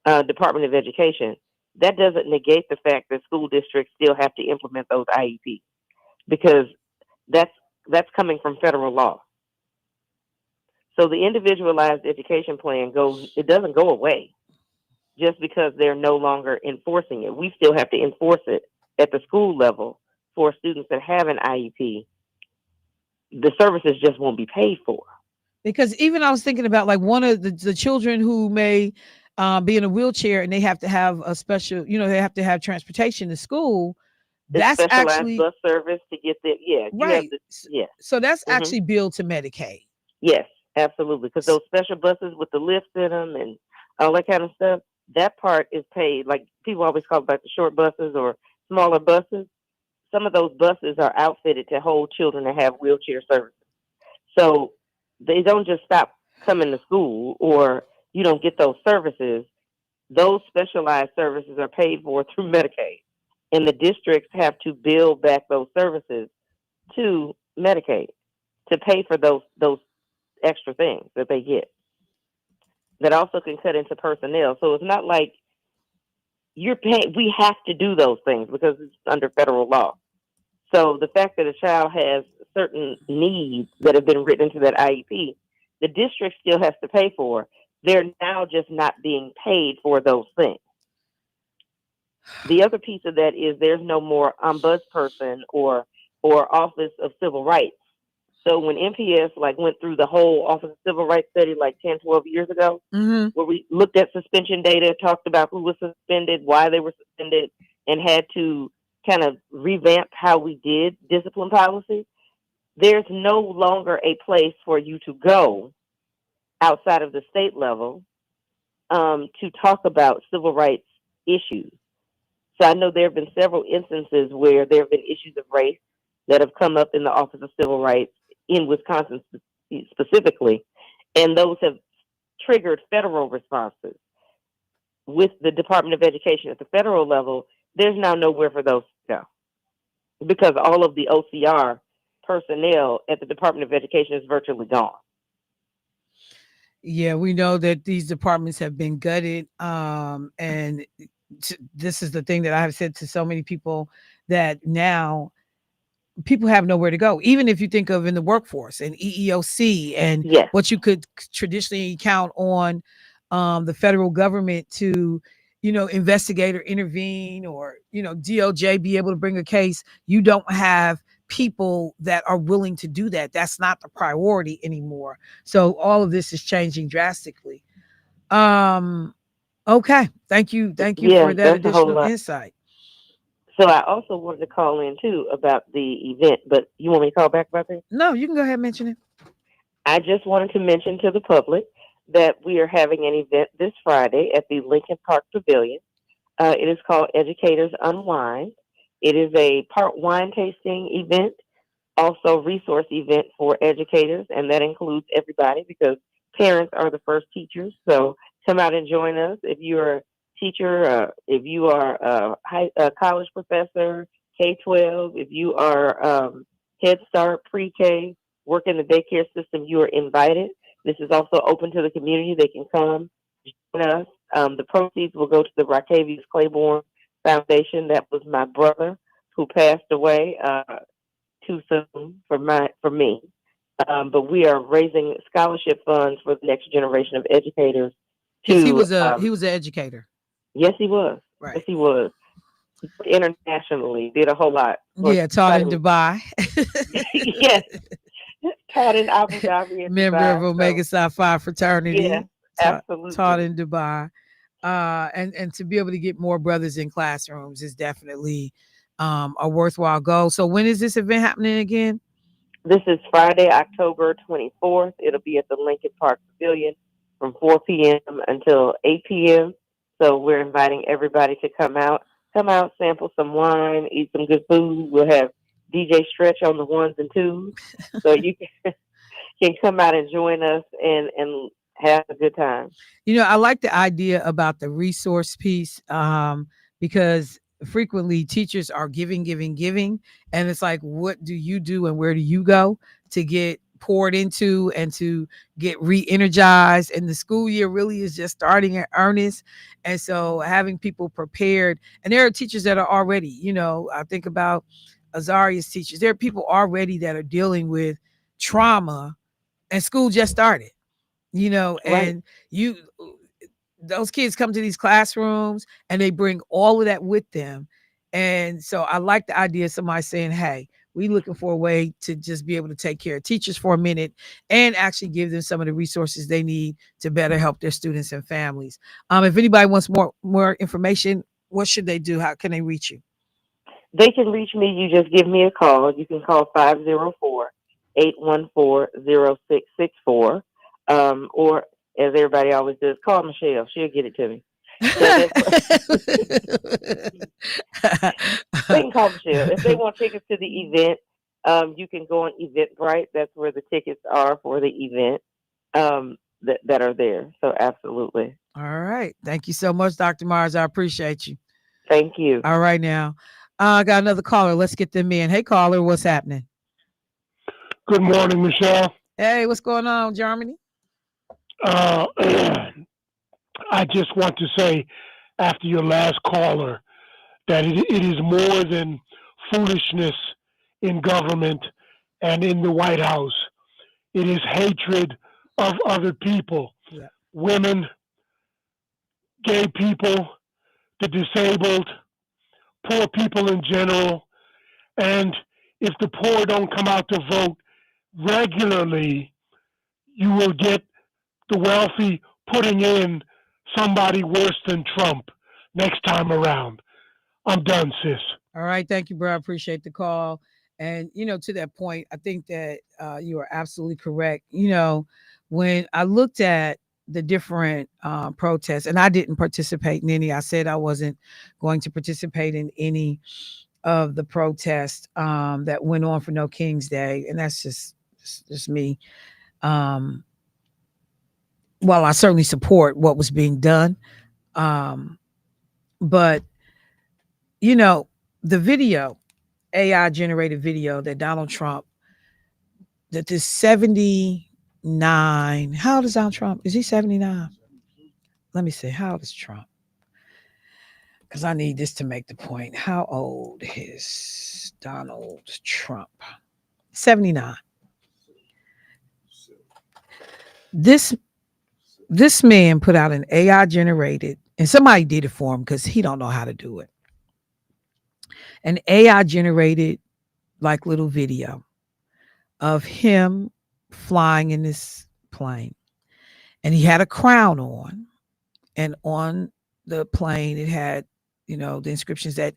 Department of Education, that doesn't negate the fact that school districts still have to implement those IEPs because that's coming from federal law. So the individualized education plan it doesn't go away just because they're no longer enforcing it. We still have to enforce it at the school level for students that have an IEP. The services just won't be paid for. Because even I was thinking about like one of the children who may be in a wheelchair and they have to have a special, they have to have transportation to school. It's That's specialized actually bus service to get there. Yeah, you have right. to. Yes, So that's hmm actually billed to Medicaid. yes, absolutely. Because those special buses with the lifts in them and all that kind of stuff, that part is paid. Like people always call about the short buses or smaller buses. Some of those buses are outfitted to hold children that have wheelchair services. So they don't just stop coming to school or you don't get those services. Those specialized services are paid for through Medicaid. And the districts have to bill back those services to Medicaid to pay for those extra things that they get. That also can cut into personnel. So it's not like you're paying we have to do those things because it's under federal law. So the fact that a child has certain needs that have been written into that IEP, the district still has to pay for. They're now just not being paid for those things. The other piece of that is there's no more ombudsperson or Office of Civil Rights. So when MPS went through the whole Office of Civil Rights study 10, 12 years ago, where we looked at suspension data, talked about who was suspended, why they were suspended, and had to kind of revamp how we did discipline policy, there's no longer a place for you to go outside of the state level to talk about civil rights issues. So I know there have been several instances where there have been issues of race that have come up in the Office of Civil Rights in Wisconsin specifically, and those have triggered federal responses. With the Department of Education at the federal level, there's now nowhere for those to go because all of the OCR personnel at the Department of Education is virtually gone. Yeah, we know that these departments have been gutted. And this is the thing that I have said to so many people, that now people have nowhere to go. Even if you think of in the workforce and EEOC and Yes. what you could traditionally count on the federal government to, investigate or intervene, or, DOJ be able to bring a case, you don't have people that are willing to do that. That's not the priority anymore. So all of this is changing drastically. Okay. Thank you Yeah, for that that's a whole additional lot. insight. So I also wanted to call in too about the event, but you want me to call back about that? No, you can go ahead and mention it. I just wanted to mention to the public that we are having an event this Friday at the Lincoln Park Pavilion. It is called Educators Unwind. It is a part wine tasting event, also resource event for educators, and that includes everybody because parents are the first teachers. So come out and join us if you're a teacher, if you are a college professor, K-12, if you are Head Start, pre-K, work in the daycare system, you are invited. This is also open to the community. They can come join us. The proceeds will go to the Rockavius Claiborne Foundation. That was my brother who passed away too soon for me. But we are raising scholarship funds for the next generation of educators. He was an educator. Yes, he was. Right. Yes, he was. Internationally, did a whole lot. Yeah, taught in Dubai. Yes, taught in Abu Dhabi and Member Dubai. of Omega Psi Phi fraternity. Yeah, absolutely. Taught in Dubai. And to be able to get more brothers in classrooms is definitely a worthwhile goal. So when is this event happening again? This is Friday, October 24th. It'll be at the Lincoln Park Pavilion from 4 p.m. until 8 p.m. So we're inviting everybody to come out, sample some wine, eat some good food. We'll have DJ Stretch on the ones and twos. So you can come out and join us and have a good time. I like the idea about the resource piece because frequently teachers are giving, and it's like, what do you do and where do you go to get poured into and to get re-energized? And the school year really is just starting in earnest, and so having people prepared, and there are teachers that are already, I think about Azaria's teachers, there are people already that are dealing with trauma, and school just started, and those kids come to these classrooms and they bring all of that with them. And so I like the idea of somebody saying, hey, we looking for a way to just be able to take care of teachers for a minute and actually give them some of the resources they need to better help their students and families. If anybody wants more information, what should they do? How can they reach you? They can reach me. You just give me a call. You can call 504-814-0664. Or as everybody always does, call Michelle. She'll get it to me. They can call Michelle. If they want tickets to the event, you can go on Eventbrite. That's where the tickets are for the event that are there. So absolutely. All right. Thank you so much, Dr. Mars. I appreciate you. Thank you. All right, now. I got another caller. Let's get them in. Hey, caller, what's happening? Good morning, Michelle. Hey, what's going on, Germany? I just want to say, after your last caller, that it is more than foolishness in government and in the White House. It is hatred of other people, Yeah. women, gay people, the disabled, poor people in general. And if the poor don't come out to vote regularly, you will get the wealthy putting in somebody worse than Trump next time around. I'm done, sis. All right. Thank you, bro. I appreciate the call. And, to that point, I think that you are absolutely correct. When I looked at the different protests, and I didn't participate in any, I said I wasn't going to participate in any of the protests that went on for No King's Day. And that's just me. While I certainly support what was being done, but the video, AI generated video that Donald Trump, that this 79, how old is Donald Trump? Is he 79? Let me see, how old is Trump? Because I need this to make the point. How old is Donald Trump? 79. This man put out an AI generated, and somebody did it for him because he don't know how to do it. An AI generated like little video of him flying in this plane. And he had a crown on. And on the plane, it had, the inscriptions that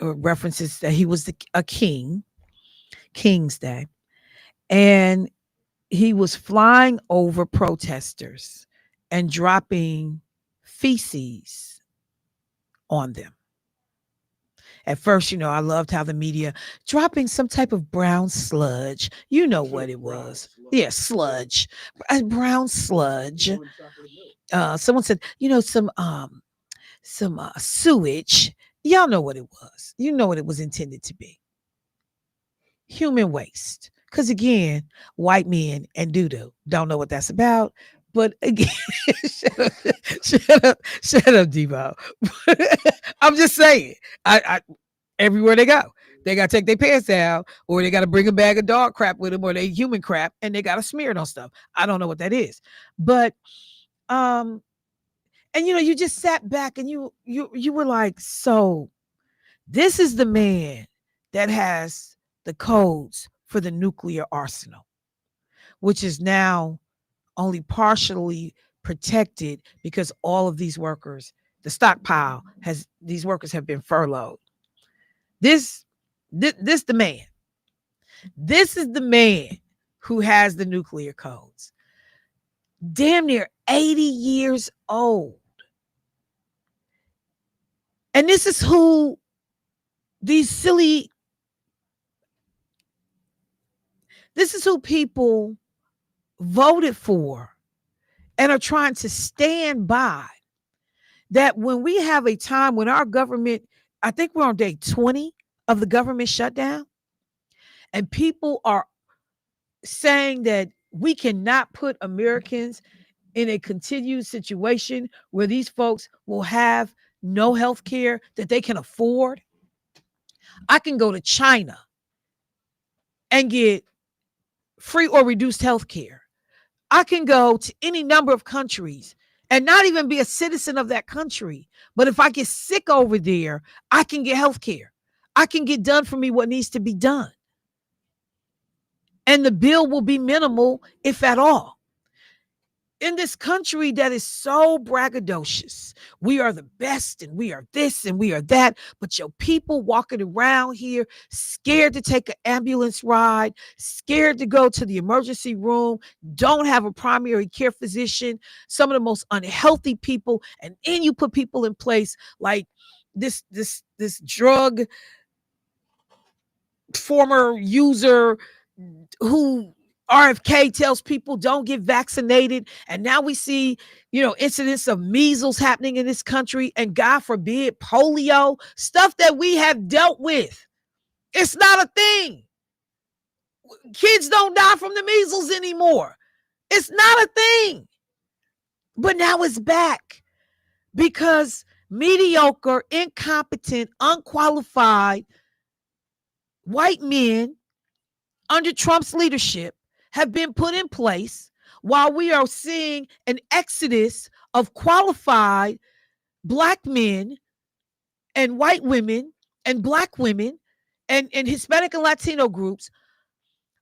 or references that he was a king, King's Day. And he was flying over protesters and dropping feces on them. At first, I loved how the media dropping some type of brown sludge. You know what it was. Yeah, sludge. Brown sludge. Someone said, some sewage. Y'all know what it was. You know what it was intended to be. Human waste. Because again, white men and doo-doo don't know what that's about. But again, shut up, Devo. I'm just saying. I everywhere they go, they gotta take their pants down, or they gotta bring a bag of dog crap with them, or they human crap, and they gotta smear it on stuff. I don't know what that is, but and you just sat back and you were like, so this is the man that has the codes for the nuclear arsenal, which is now only partially protected because all of these workers, the stockpile these workers have been furloughed. This the man. This is the man who has the nuclear codes. Damn near 80 years old. And this is who this is who people voted for and are trying to stand by. That when we have a time when our government, I think we're on day 20 of the government shutdown, and people are saying that we cannot put Americans in a continued situation where these folks will have no health care that they can afford. I can go to China and get free or reduced health care. I can go to any number of countries and not even be a citizen of that country. But if I get sick over there, I can get health care. I can get done for me what needs to be done. And the bill will be minimal, if at all. In this country that is so braggadocious, we are the best and we are this and we are that, but your people walking around here scared to take an ambulance ride, scared to go to the emergency room, don't have a primary care physician, some of the most unhealthy people, and then you put people in place like this drug former user who RFK tells people don't get vaccinated. And now we see, incidents of measles happening in this country, and God forbid, polio, stuff that we have dealt with. It's not a thing. Kids don't die from the measles anymore. It's not a thing. But now it's back because mediocre, incompetent, unqualified white men under Trump's leadership have been put in place while we are seeing an exodus of qualified black men and white women and black women and Hispanic and Latino groups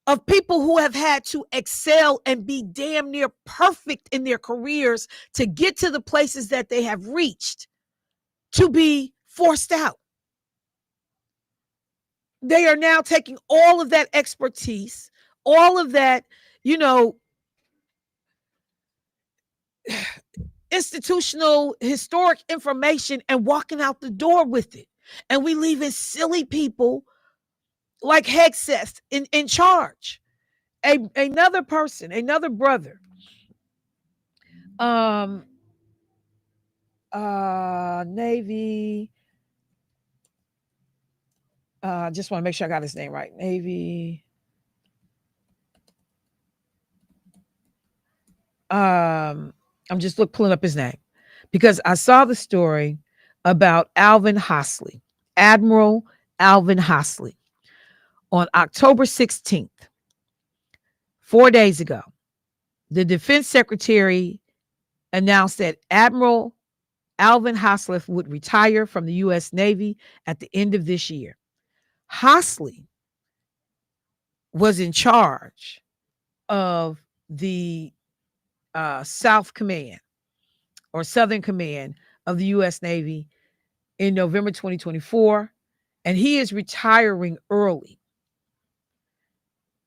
of people who have had to excel and be damn near perfect in their careers to get to the places that they have reached to be forced out. They are now taking all of that expertise, all of that, you know, institutional historic information and walking out the door with it. And we leaving silly people like Hegseth in charge. Another person, another brother, Navy, just want to make sure I got his name right. Navy. I'm just pulling up his name because I saw the story about Alvin Hosley, Admiral Alvin Hosley, on October 16th, 4 days ago. The defense secretary announced that Admiral Alvin Hosley would retire from the U.S. Navy at the end of this year. Hosley was in charge of the South Command or Southern Command of the U.S. Navy in November 2024, and he is retiring early.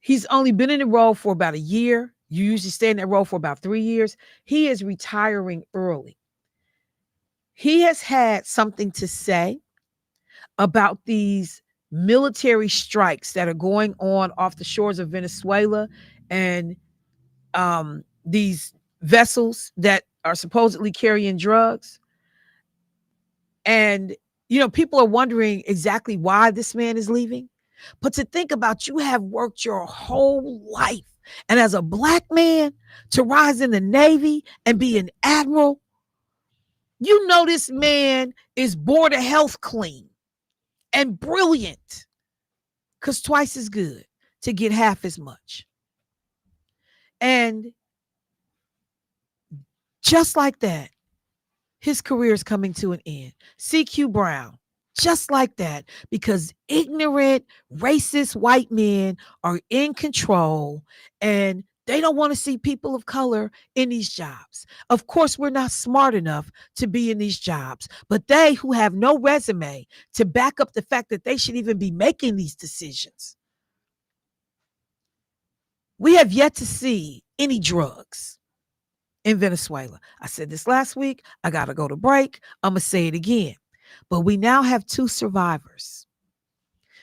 He's only been in the role for about a year. You usually stay in that role for about 3 years. He is retiring early. He has had something to say about these military strikes that are going on off the shores of Venezuela and these vessels that are supposedly carrying drugs. And, you know, people are wondering exactly why this man is leaving. But to think about, you have worked your whole life. And as a black man, to rise in the Navy and be an admiral, you know this man is border health clean and brilliant, because twice as good to get half as much. And just like that, his career is coming to an end. CQ Brown, just like that, because ignorant, racist white men are in control and they don't want to see people of color in these jobs. Of course, we're not smart enough to be in these jobs, but they who have no resume to back up the fact that they should even be making these decisions. We have yet to see any drugs in Venezuela. I said this last week. I got to go to break. I'm going to say it again. But we now have 2 survivors.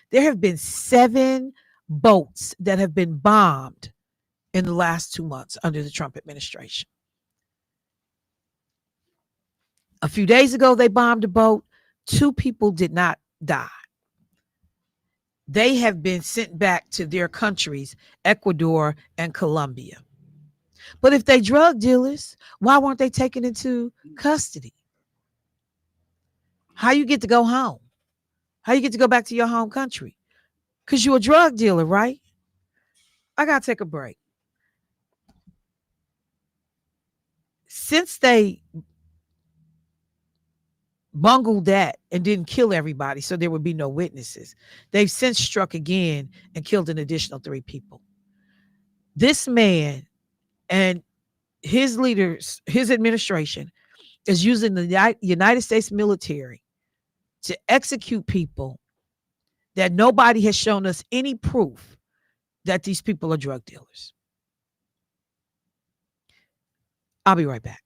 There have been 7 boats that have been bombed in the last 2 months under the Trump administration. A few days ago, they bombed a boat. 2 people did not die. They have been sent back to their countries, Ecuador and Colombia. But if they drug dealers, why weren't they taken into custody? How you get to go home? How you get to go back to your home country? Because you're a drug dealer, right? I got to take a break. Since they bungled that and didn't kill everybody so there would be no witnesses, they've since struck again and killed an additional 3 people. This man and his leaders, his administration, is using the United States military to execute people that nobody has shown us any proof that these people are drug dealers. I'll be right back.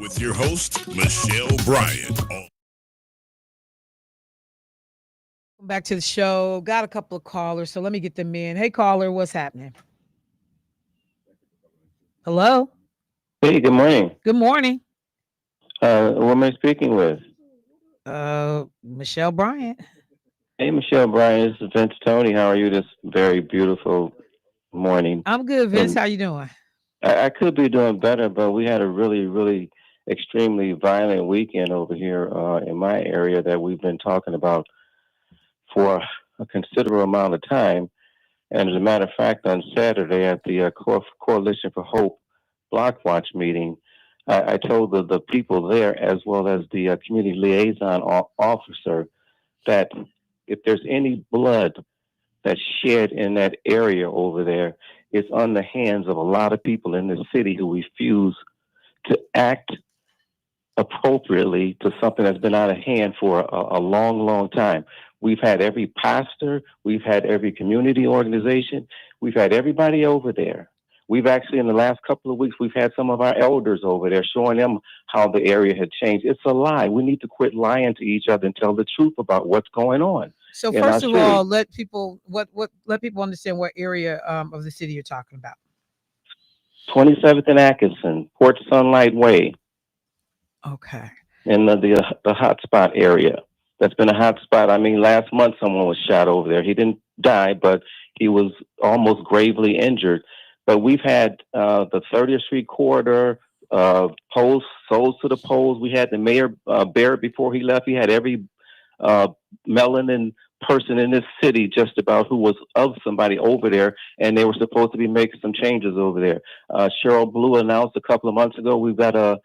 with your host, Michelle Bryant. Back to the show. Got a couple of callers, so let me get them in. Hey, caller, what's happening? Hello. Hey, good morning. Good morning. Who am I speaking with? Michelle Bryant. Hey, Michelle Bryant. This is Vince Tony. How are you this very beautiful morning? I'm good, Vince. And How you doing? I could be doing better, but we had a really, really extremely violent weekend over here in my area that we've been talking about for a considerable amount of time. And as a matter of fact, on Saturday at the Coalition for Hope Block Watch meeting, I told the people there, as well as the community liaison officer, that if there's any blood that's shed in that area over there, it's on the hands of a lot of people in this city who refuse to act appropriately to something that's been out of hand for a long, long time. We've had every pastor, we've had every community organization, we've had everybody over there. We've actually, in the last couple of weeks, we've had some of our elders over there showing them how the area had changed. It's a lie. We need to quit lying to each other and tell the truth about what's going on. So first of all, let people understand what area of the city you're talking about. 27th and Atkinson, Port Sunlight Way. Okay. In the hot spot area. That's been a hot spot. I mean, last month someone was shot over there. He didn't die, but he was almost gravely injured. But we've had the 30th Street corridor, posts, souls to the polls. We had the mayor Barrett before he left. He had every melanin person in this city just about who was of somebody over there, and they were supposed to be making some changes over there. Cheryl Blue announced a couple of months ago we've got a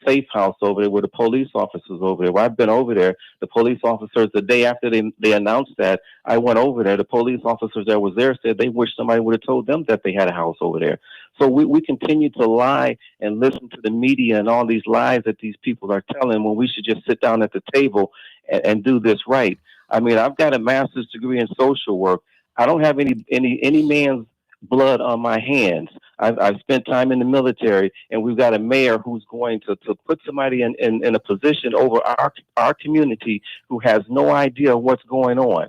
safe house over there with the police officers over there. Well, I've been over there. The police officers, the day after they announced that, I went over there. The police officers that was there said they wish somebody would have told them that they had a house over there. So we continue to lie and listen to the media and all these lies that these people are telling when we should just sit down at the table and do this right. I mean, I've got a master's degree in social work. I don't have any man's blood on my hands. I've spent time in the military, and we've got a mayor who's going to put somebody in a position over our community who has no idea what's going on.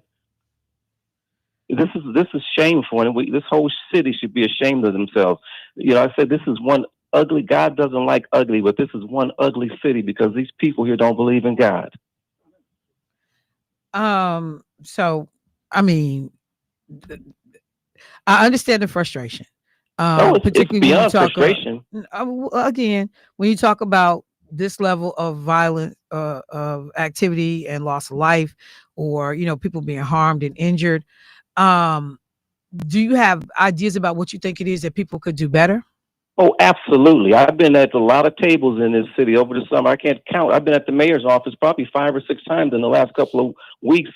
This is shameful, and this whole city should be ashamed of themselves. You know, I said this is one ugly. God doesn't like ugly, but this is one ugly city because these people here don't believe in God. So, I mean, I understand the frustration. Particularly when you talk frustration. Again, when you talk about this level of violent of activity and loss of life, or people being harmed and injured, do you have ideas about what you think it is that people could do better? Oh, absolutely. I've been at a lot of tables in this city over the summer. I can't count. I've been at the mayor's office probably 5 or 6 times in the last couple of weeks,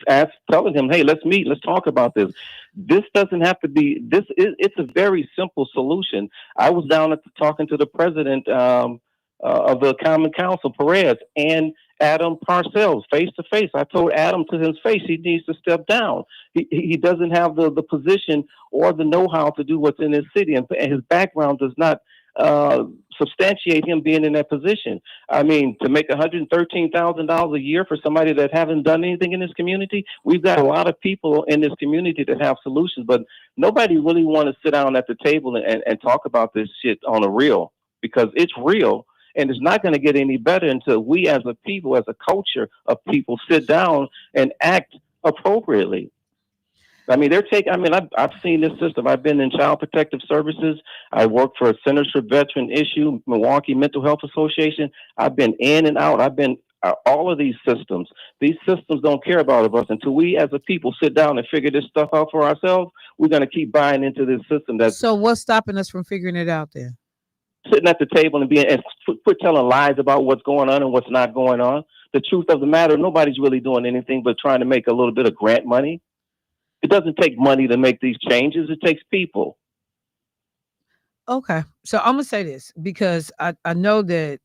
telling him, hey, let's meet. Let's talk about this. This doesn't have to be, it's a very simple solution. I was down talking to the president of the Common Council, Perez, and Adam Parcells face to face. I told Adam to his face he needs to step down. He doesn't have the position or the know-how to do what's in his city, and his background does not substantiate him being in that position. I mean, to make $113,000 a year for somebody that haven't done anything in this community, we've got a lot of people in this community that have solutions, but nobody really want to sit down at the table and talk about this shit on a real, because it's real. And it's not going to get any better until we as a people, as a culture of people, sit down and act appropriately. I mean, I've seen this system. I've been in Child Protective Services. I work for Centers for Veteran Issue, Milwaukee Mental Health Association. I've been in and out. I've been all of these systems. These systems don't care about us until we as a people sit down and figure this stuff out for ourselves. We're going to keep buying into this system. So what's stopping us from figuring it out then? Sitting at the table and quit telling lies about what's going on and what's not going on. The truth of the matter, nobody's really doing anything but trying to make a little bit of grant money. It doesn't take money to make these changes. It takes people. Okay. So I'm going to say this because I know that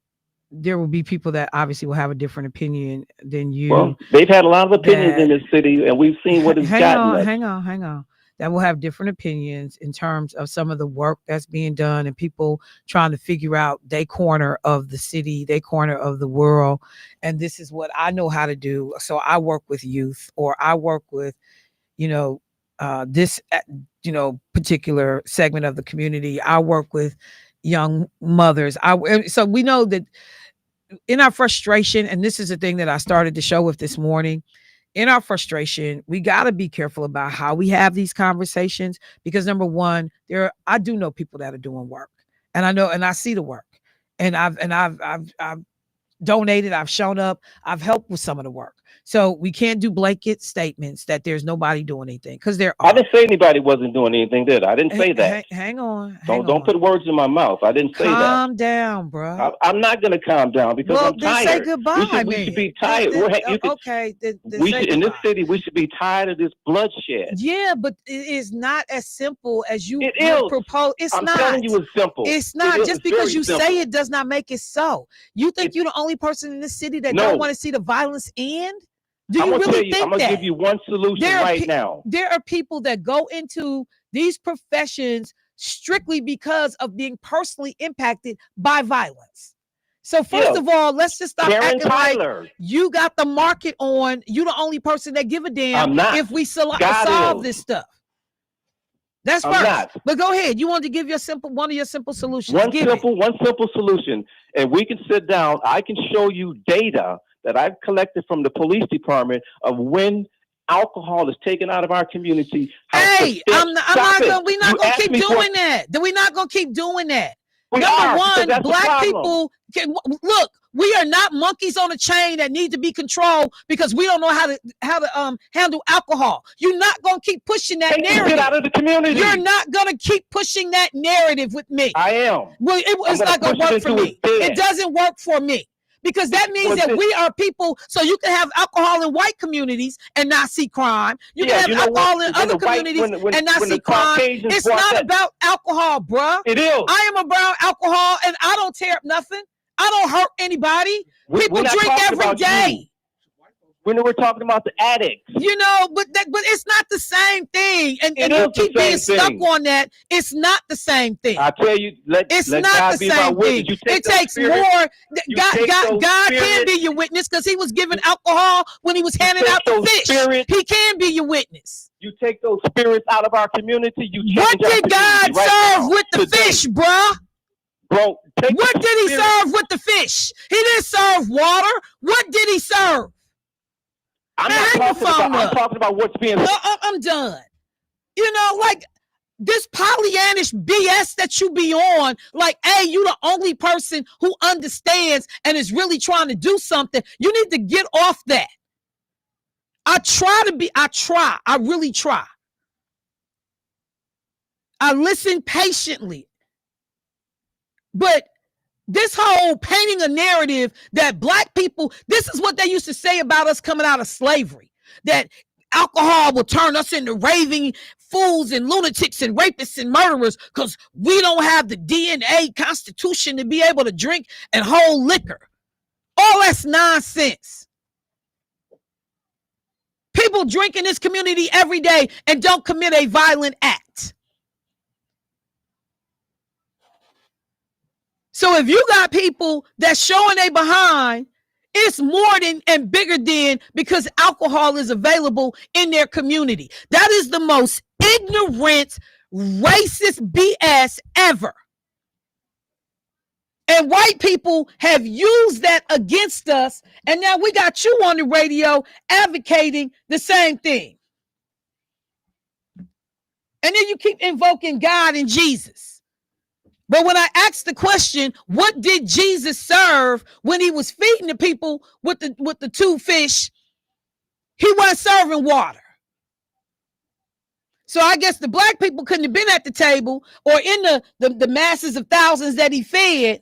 there will be people that obviously will have a different opinion than you. Well, they've had a lot of opinions in this city, and we've seen what it's gotten us. Hang on. that will have different opinions in terms of some of the work that's being done and people trying to figure out their corner of the city, their corner of the world. And this is what I know how to do. So I work with youth, or I work with, this, particular segment of the community. I work with young mothers. So we know that in our frustration, and this is the thing that I started the show with this morning, in our frustration, we got to be careful about how we have these conversations, because number one, I do know people that are doing work, and I see the work, and I've donated, I've shown up, I've helped with some of the work. So we can't do blanket statements that there's nobody doing anything, because there are. I didn't say anybody wasn't doing anything, did I? I didn't say that. Hang on. Don't put words in my mouth. I didn't say that. Calm down, bro. I'm not going to calm down because I'm tired. Say goodbye, we should be tired. In this city, we should be tired of this bloodshed. Yeah, but it is not as simple as you propose. I'm telling you, it's simple. It's not. Just because you say it does not make it so. You think you're the only person in this city that don't want to see the violence end? Do you really think that? I'm going to give you one solution right now. There are people that go into these professions strictly because of being personally impacted by violence. So first of all, let's just stop acting like you got the market on. You're the only person that give a damn if we solve this stuff. That's first. But go ahead. You want to give one of your simple solutions. One simple solution. And we can sit down. I can show you data that I've collected from the police department of when alcohol is taken out of our community. Hey, we're not gonna keep doing that. We're not gonna keep doing that. Number one, black people look. We are not monkeys on a chain that need to be controlled because we don't know how to handle alcohol. You're not gonna keep pushing that narrative. Get out of the community. You're not gonna keep pushing that narrative with me. I am. Well, it's not gonna work for me. It doesn't work for me. Because that means that we are people, so you can have alcohol in white communities and not see crime. You can have alcohol in other communities and not see crime. It's not about alcohol, bruh. It is. I am about alcohol, and I don't tear up nothing. I don't hurt anybody. People drink every day. When we're talking about the addicts, but it's not the same thing, and you keep being stuck on that. It's not the same thing. I tell you, it's not the same thing. It takes more. God can be your witness because He was giving alcohol when He was handing out the fish. He can be your witness. You take those spirits out of our community. What did God serve with the fish, bruh? Bro, what did He serve with the fish? He didn't serve water. What did He serve? I'm talking about what's being. I'm done. Like this Pollyannish BS that you be on, like, hey, you the only person who understands and is really trying to do something. You need to get off that. I really try. I listen patiently. But this whole painting a narrative that black people, this is what they used to say about us coming out of slavery, that alcohol will turn us into raving fools and lunatics and rapists and murderers because we don't have the DNA constitution to be able to drink and hold liquor. All that's nonsense. People drink in this community every day and don't commit a violent act. So if you got people that's showing they behind, it's more than and bigger than because alcohol is available in their community. That is the most ignorant, racist BS ever. And white people have used that against us. And now we got you on the radio advocating the same thing. And then you keep invoking God and Jesus. But when I asked the question, what did Jesus serve when He was feeding the people with the two fish? He wasn't serving water. So I guess the black people couldn't have been at the table or in the masses of thousands that He fed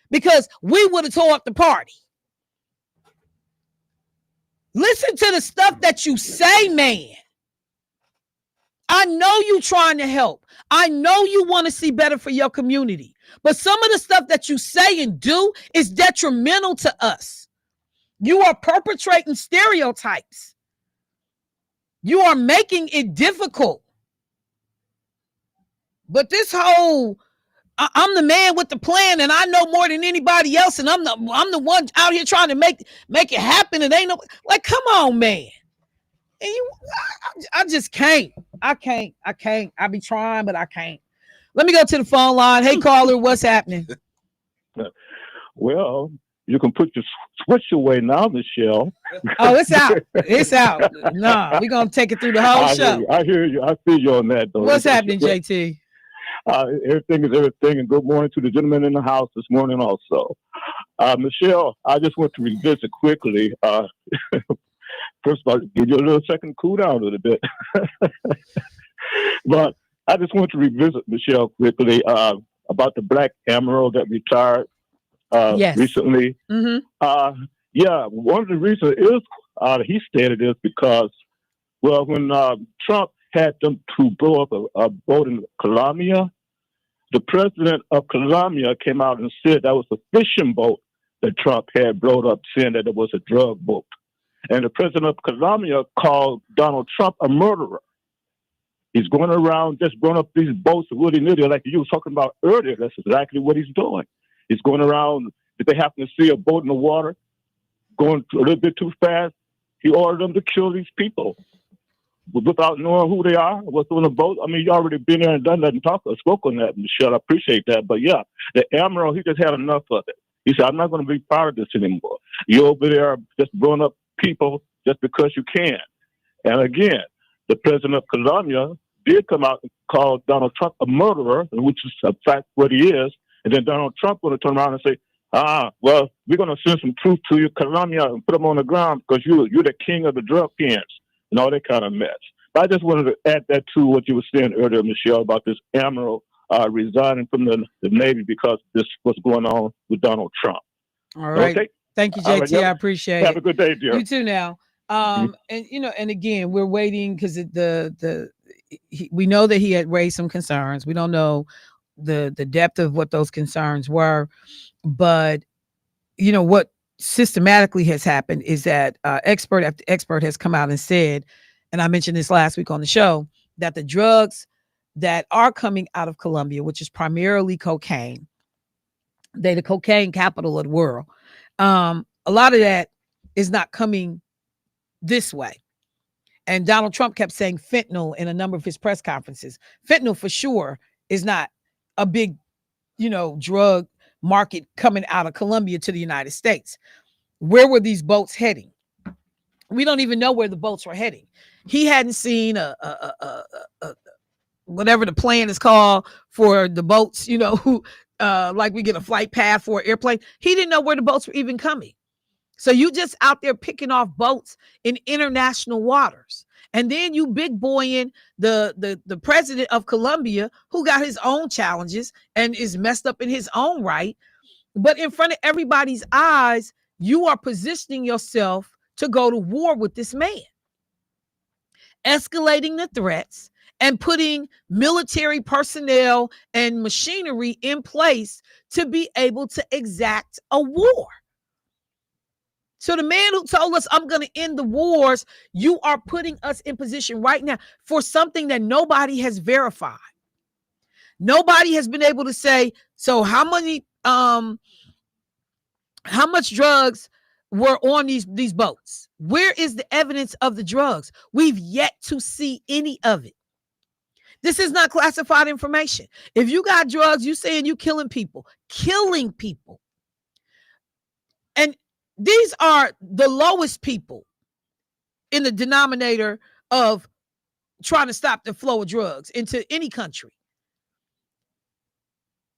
because we would have tore up the party. Listen to the stuff that you say, man. I know you trying to help. I know you want to see better for your community. But some of the stuff that you say and do is detrimental to us. You are perpetrating stereotypes. You are making it difficult. But this whole I'm the man with the plan, and I know more than anybody else, and I'm the one out here trying to make it happen. And ain't no like, come on, man. And I just can't. I can't. I be trying, but I can't. Let me go to the phone line. Hey, caller, what's happening? Well, you can put your switch away now, Michelle. Oh, it's out. It's out. Nah, we're gonna take it through the whole show. I hear you. I feel you on that, though. What's happening, JT? Everything is everything, and good morning to the gentleman in the house this morning also. Michelle, I just want to revisit quickly. First of all, give you a little second cool down a little bit. But I just want to revisit, Michelle, quickly about the Black Admiral that retired recently. Mm-hmm. Yeah, one of the reasons is he stated is because, well, when Trump had them to blow up a boat in Colombia, the president of Colombia came out and said that was a fishing boat that Trump had blown up, saying that it was a drug boat. And the president of Colombia called Donald Trump a murderer. He's going around just blowing up these boats willy-nilly, like you were talking about earlier. That's exactly what he's doing. He's going around, if they happen to see a boat in the water going a little bit too fast, he ordered them to kill these people without knowing who they are, what's on the boat. I mean, you already been there and done that and spoke on that, Michelle. I appreciate that. But yeah, the Admiral, he just had enough of it. He said, I'm not going to be part of this anymore. You're over there just blowing up people just because you can. And again, the president of Colombia did come out and call Donald Trump a murderer, which is a fact what he is. And then Donald Trump going to turn around and say, well, we're going to send some troops to you, Colombia, and put them on the ground because you're the king of the drug pens and all that kind of mess. But I just wanted to add that to what you were saying earlier, Michelle, about this Admiral resigning from the Navy because this was going on with Donald Trump. All right. Okay. Thank you, JT. I appreciate it. Have a good day, dear. You too now. And and again, we're waiting because we know that he had raised some concerns. We don't know the depth of what those concerns were, but what systematically has happened is that expert after expert has come out and said, and I mentioned this last week on the show, that the drugs that are coming out of Colombia, which is primarily cocaine, they're the cocaine capital of the world. A lot of that is not coming this way. And Donald Trump kept saying fentanyl in a number of his press conferences. Fentanyl for sure is not a big, drug market coming out of Colombia to the United States. Where were these boats heading? We don't even know where the boats were heading. He hadn't seen whatever the plan is called for the boats, like we get a flight path for an airplane. He didn't know where the boats were even coming. So you just out there picking off boats in international waters. And then you big boying the president of Colombia, who got his own challenges and is messed up in his own right. But in front of everybody's eyes, you are positioning yourself to go to war with this man, escalating the threats and putting military personnel and machinery in place to be able to exact a war. So the man who told us, I'm going to end the wars, you are putting us in position right now for something that nobody has verified. Nobody has been able to say, so how much drugs were on these boats? Where is the evidence of the drugs? We've yet to see any of it. This is not classified information. If you got drugs, you saying you killing people. And these are the lowest people in the denominator of trying to stop the flow of drugs into any country.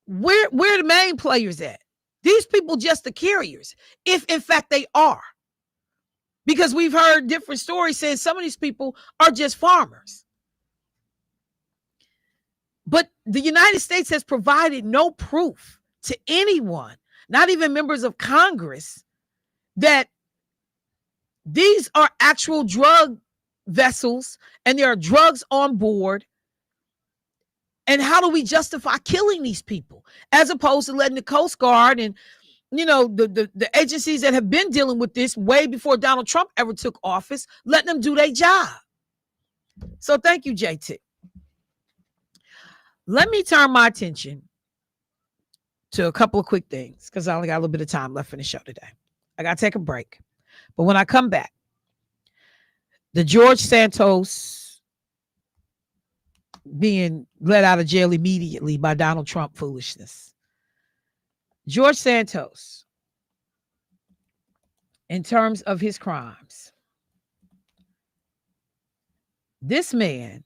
Where the main players at? These people just the carriers, if in fact they are. Because we've heard different stories saying some of these people are just farmers. But the United States has provided no proof to anyone, not even members of Congress, that these are actual drug vessels and there are drugs on board. And how do we justify killing these people as opposed to letting the Coast Guard and, the agencies that have been dealing with this way before Donald Trump ever took office, letting them do their job? So thank you, JT. Let me turn my attention to a couple of quick things because I only got a little bit of time left in the show today. I got to take a break. But when I come back, the George Santos being let out of jail immediately by Donald Trump foolishness. George Santos, in terms of his crimes, this man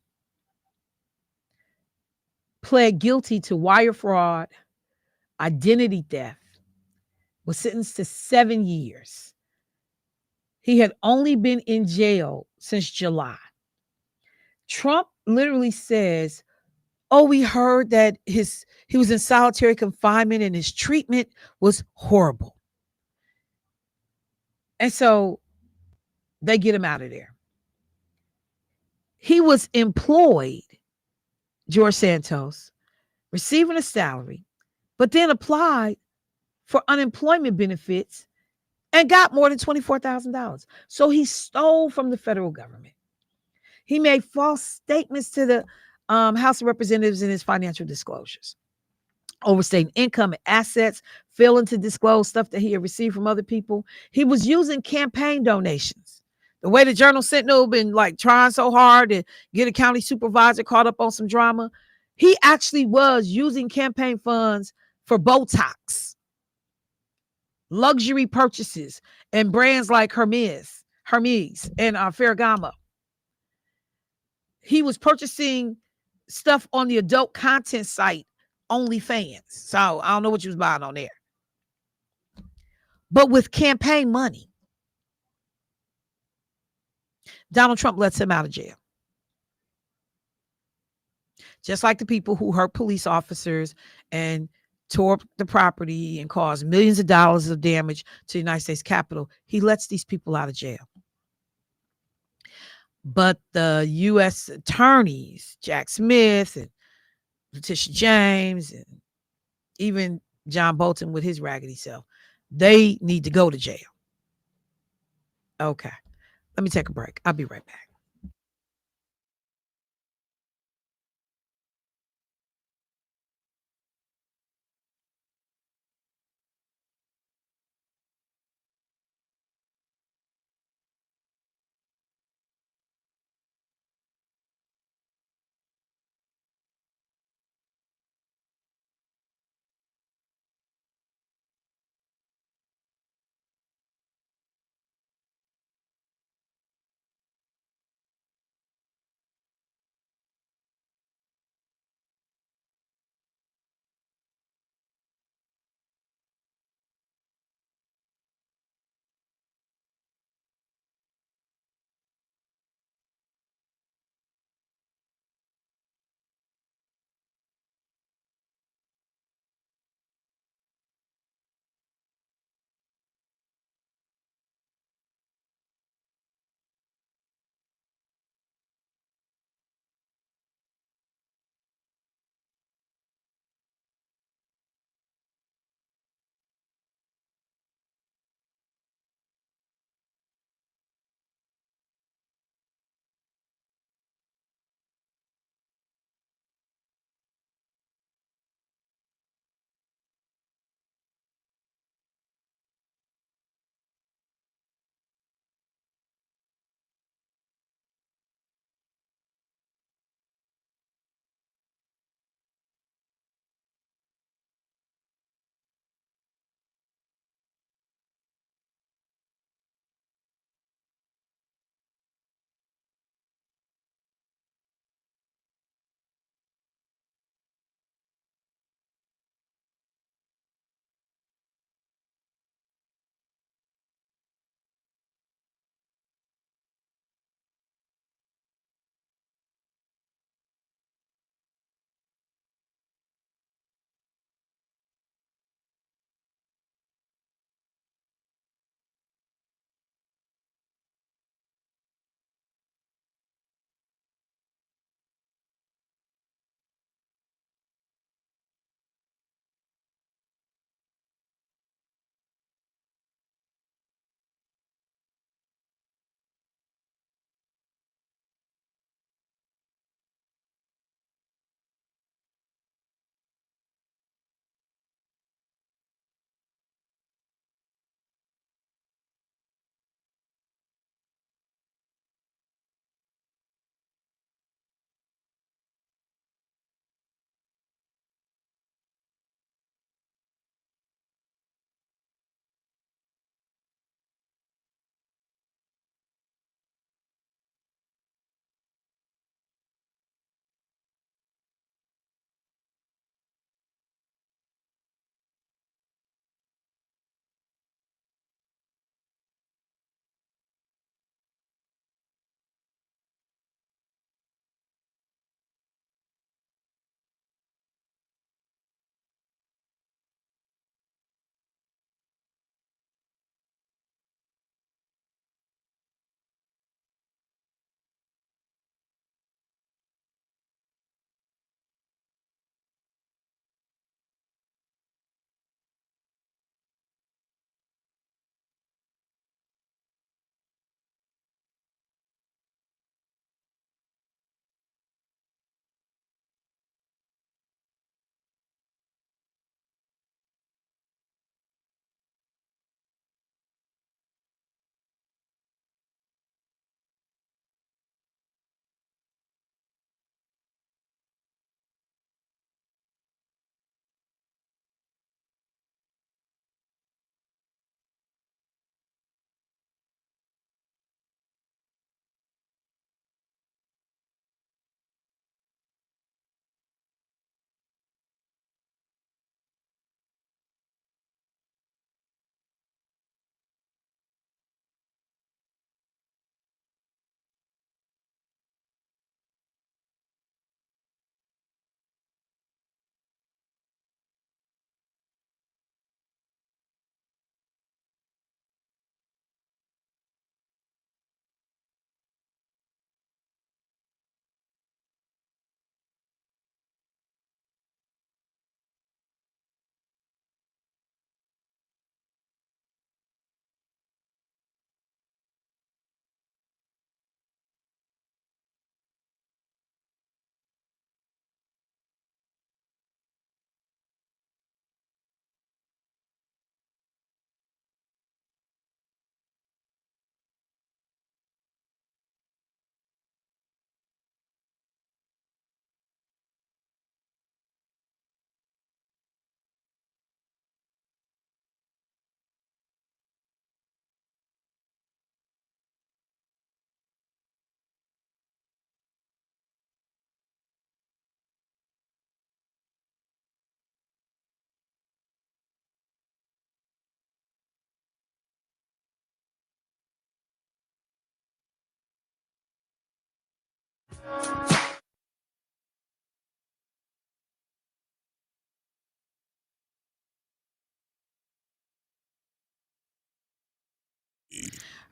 pled guilty to wire fraud, identity theft, was sentenced to 7 years. He had only been in jail since July. Trump literally says, oh, we heard that he was in solitary confinement and his treatment was horrible. And so they get him out of there. He was employed, George Santos, receiving a salary, but then applied for unemployment benefits and got more than $24,000. So he stole from the federal government. He made false statements to the House of Representatives in his financial disclosures, overstating income and assets, failing to disclose stuff that he had received from other people. He was using campaign donations. The way the Journal Sentinel been like trying so hard to get a county supervisor caught up on some drama, he actually was using campaign funds for Botox, luxury purchases, and brands like Hermes and Ferragamo. He was purchasing stuff on the adult content site OnlyFans. So I don't know what you was buying on there. But with campaign money, Donald Trump lets him out of jail. Just like the people who hurt police officers and tore up the property and caused millions of dollars of damage to the United States Capitol, he lets these people out of jail. But the U.S. attorneys, Jack Smith and Letitia James, and even John Bolton with his raggedy self, they need to go to jail. Okay. Let me take a break. I'll be right back.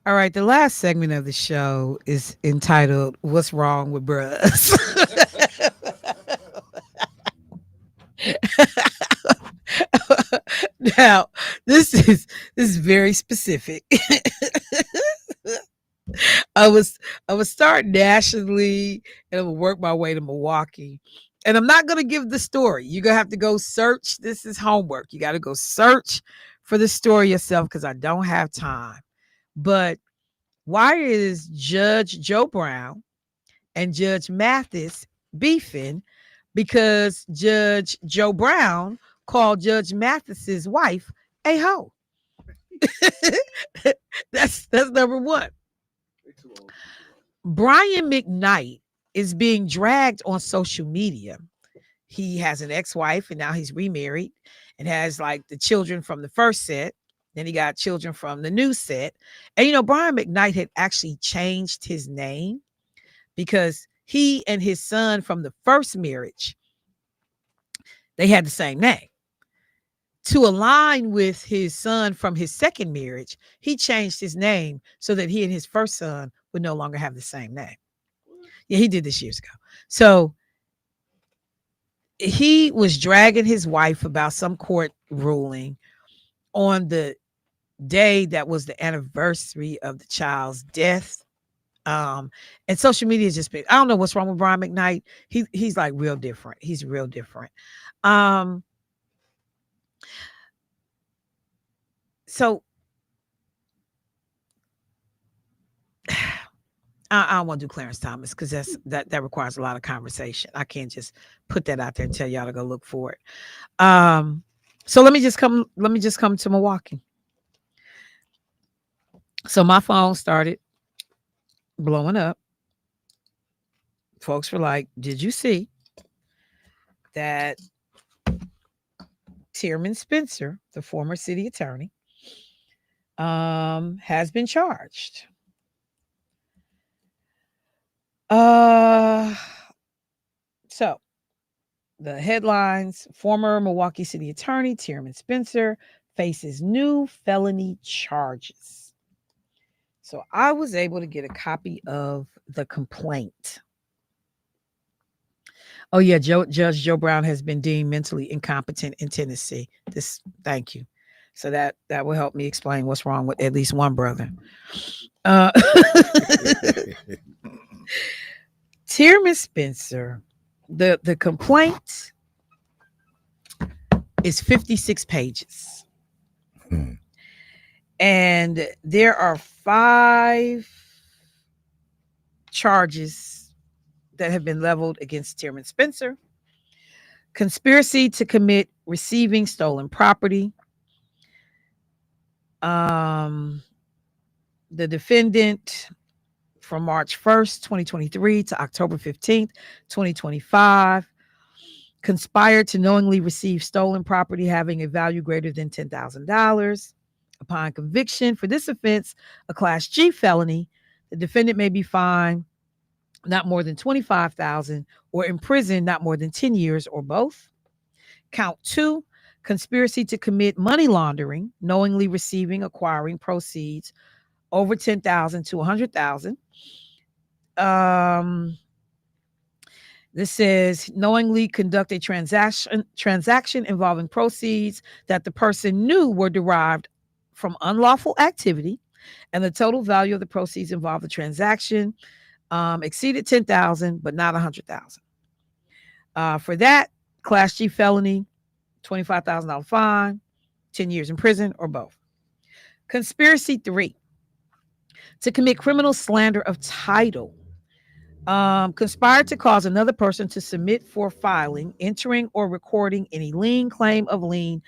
All right, the last segment of the show is entitled "What's Wrong with Bruhs." Now, this is very specific. I was I was start nationally and I will work my way to Milwaukee. And I'm not gonna give the story. You're gonna have to go search. This is homework. You gotta go search for the story yourself because I don't have time. But why is Judge Joe Brown and Judge Mathis beefing? Because Judge Joe Brown called Judge Mathis's wife a hoe. That's number one. Brian McKnight is being dragged on social media. He has an ex-wife and now he's remarried and has like the children from the first set. Then he got children from the new set. And Brian McKnight had actually changed his name because he and his son from the first marriage, they had the same name. To align with his son from his second marriage, he changed his name so that he and his first son would no longer have the same name. Yeah, he did this years ago. So he was dragging his wife about some court ruling on the day that was the anniversary of the child's death. And social media has just been, I don't know what's wrong with Brian McKnight. He's like real different. He's real different. So I don't want to do Clarence Thomas because that requires a lot of conversation. I can't just put that out there and tell y'all to go look for it. So let me just come to Milwaukee. So my phone started blowing up. Folks were like, did you see that Tierman Spencer, the former city attorney, has been charged? So the headlines: former Milwaukee city attorney Tierman Spencer faces new felony charges. So I was able to get a copy of the complaint. Oh yeah, Judge Joe Brown has been deemed mentally incompetent in Tennessee. Thank you. So that will help me explain what's wrong with at least one brother. Tierman Spencer, the complaint is 56 pages. And there are 5 charges that have been leveled against Tierman Spencer. Conspiracy to commit receiving stolen property. The defendant from March 1st, 2023 to October 15th, 2025 conspired to knowingly receive stolen property having a value greater than $10,000. Upon conviction for this offense, a Class G felony, the defendant may be fined not more than $25,000 or imprisoned not more than 10 years or both. Count 2, conspiracy to commit money laundering, knowingly receiving, acquiring proceeds over $10,000 to $100,000. This says knowingly conduct a transaction involving proceeds that the person knew were derived from unlawful activity, and the total value of the proceeds involved the transaction exceeded $10,000, but not $100,000. For that, Class G felony, $25,000 fine, 10 years in prison, or both. Conspiracy 3, to commit criminal slander of title. Conspired to cause another person to submit for filing, entering, or recording any lien, claim of lien,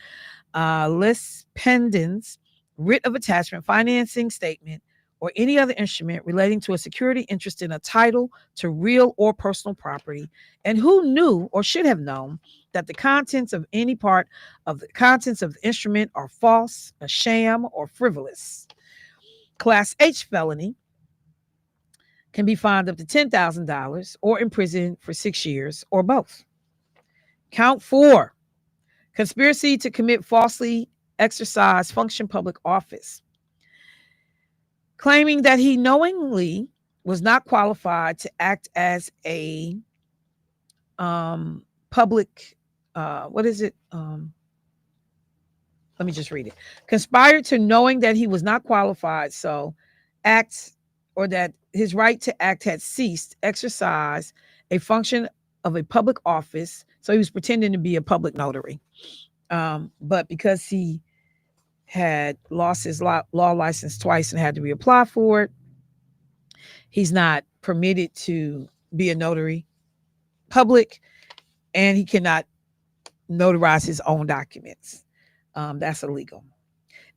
lis pendens, writ of attachment, financing statement, or any other instrument relating to a security interest in a title to real or personal property, and who knew or should have known that the contents of any part of the contents of the instrument are false, a sham, or frivolous. Class H felony can be fined up to $10,000 or imprisoned for 6 years or both. Count 4, conspiracy to commit falsely exercise function public office. claiming that he knowingly was not qualified to act as a public, what is it? Let me just read it. Conspired to knowing that he was not qualified, so acts, or that his right to act had ceased, exercise a function of a public office. So he was pretending to be a public notary. But because he had lost his law license twice and had to reapply for it, he's not permitted to be a notary public, and he cannot notarize his own documents. That's illegal.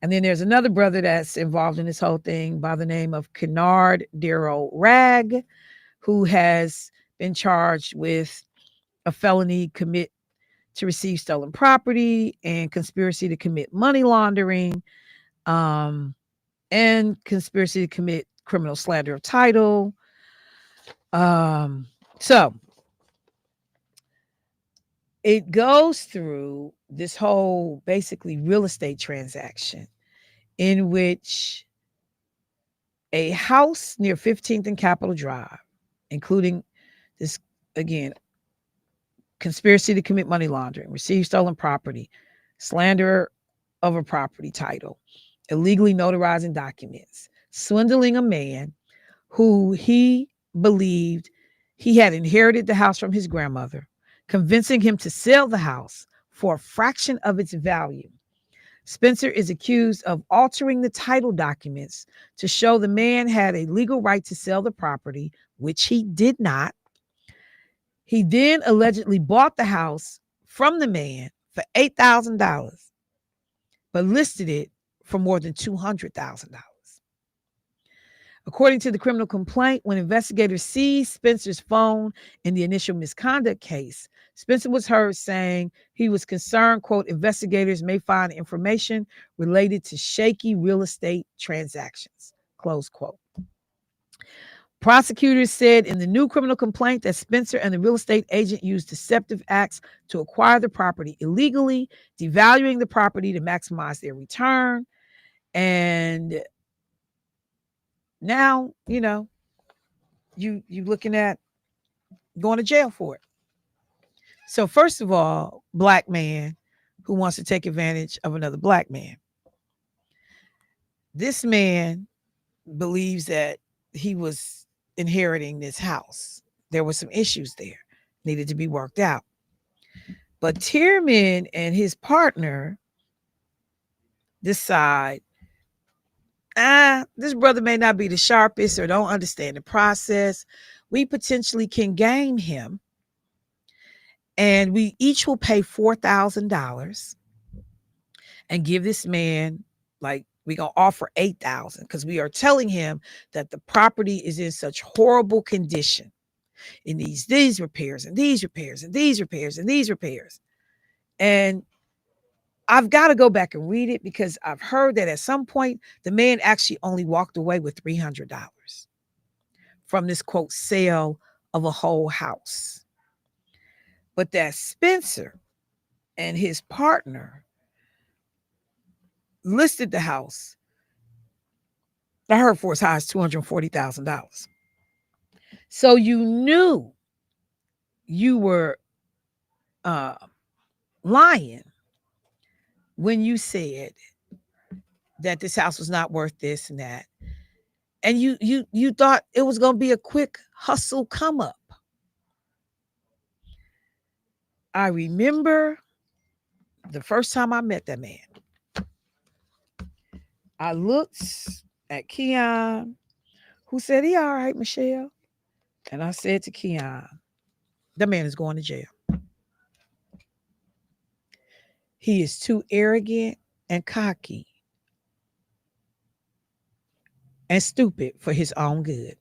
And then there's another brother that's involved in this whole thing by the name of Kennard Darrow Ragg, who has been charged with a felony commit to receive stolen property and conspiracy to commit money laundering, and conspiracy to commit criminal slander of title. So it goes through this whole basically real estate transaction in which a house near 15th and Capitol Drive, including this, again, conspiracy to commit money laundering, receive stolen property, slander of a property title, illegally notarizing documents, swindling a man who he believed he had inherited the house from his grandmother, convincing him to sell the house for a fraction of its value. Spencer is accused of altering the title documents to show the man had a legal right to sell the property, which he did not. He then allegedly bought the house from the man for $8,000, but listed it for more than $200,000. According to the criminal complaint, when investigators seized Spencer's phone in the initial misconduct case, Spencer was heard saying he was concerned, quote, investigators may find information related to shaky real estate transactions, close quote. Prosecutors said in the new criminal complaint that Spencer and the real estate agent used deceptive acts to acquire the property illegally, devaluing the property to maximize their return. And now, you looking at going to jail for it. So first of all, black man who wants to take advantage of another black man. This man believes that he was inheriting this house. There were some issues there, needed to be worked out. But Tierman and his partner decide, this brother may not be the sharpest or don't understand the process. We potentially can game him, and we each will pay $4,000 and give this man, like, we're going to offer $8,000 because we are telling him that the property is in such horrible condition. It needs these repairs and these repairs and these repairs and these repairs. And I've got to go back and read it because I've heard that at some point the man actually only walked away with $300 from this, quote, sale of a whole house. But that Spencer and his partner listed the house, I heard, for as high as $240,000. So you knew you were lying when you said that this house was not worth this and that. And you thought it was going to be a quick hustle come up. I remember the first time I met that man. I looked at Keon, who said, he all right, Michelle. And I said to Keon, the man is going to jail. He is too arrogant and cocky and stupid for his own good.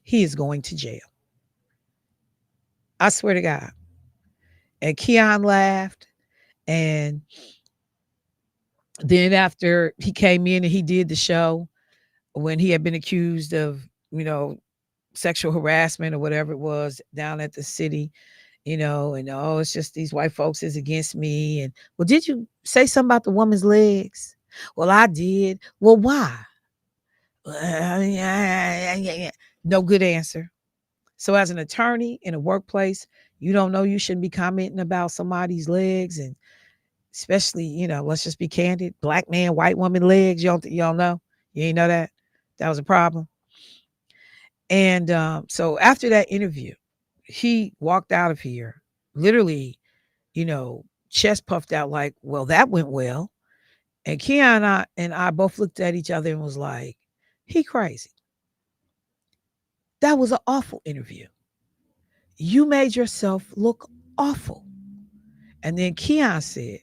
He is going to jail. I swear to God. And Keon laughed. And then after he came in and he did the show, when he had been accused of, sexual harassment or whatever it was down at the city, and it's just these white folks is against me. And, well, did you say something about the woman's legs? Well, I did. Well, why? No good answer. So as an attorney in a workplace, you don't know you shouldn't be commenting about somebody's legs, and especially, let's just be candid, black man, white woman legs. You don't know. You ain't know that. That was a problem. And so after that interview, he walked out of here literally, chest puffed out like, well, that went well. And Keon and I both looked at each other and was like, he crazy. That was an awful interview. You made yourself look awful. And then Keon said,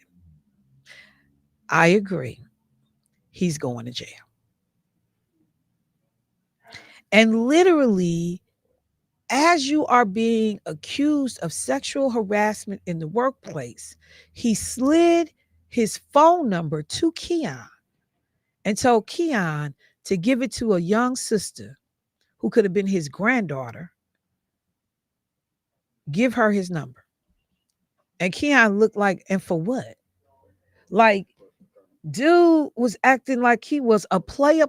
I agree. He's going to jail. And literally, as you are being accused of sexual harassment in the workplace, he slid his phone number to Keon and told Keon to give it to a young sister who could have been his granddaughter. Give her his number. And Keon looked like, and for what? Like, dude was acting like he was a player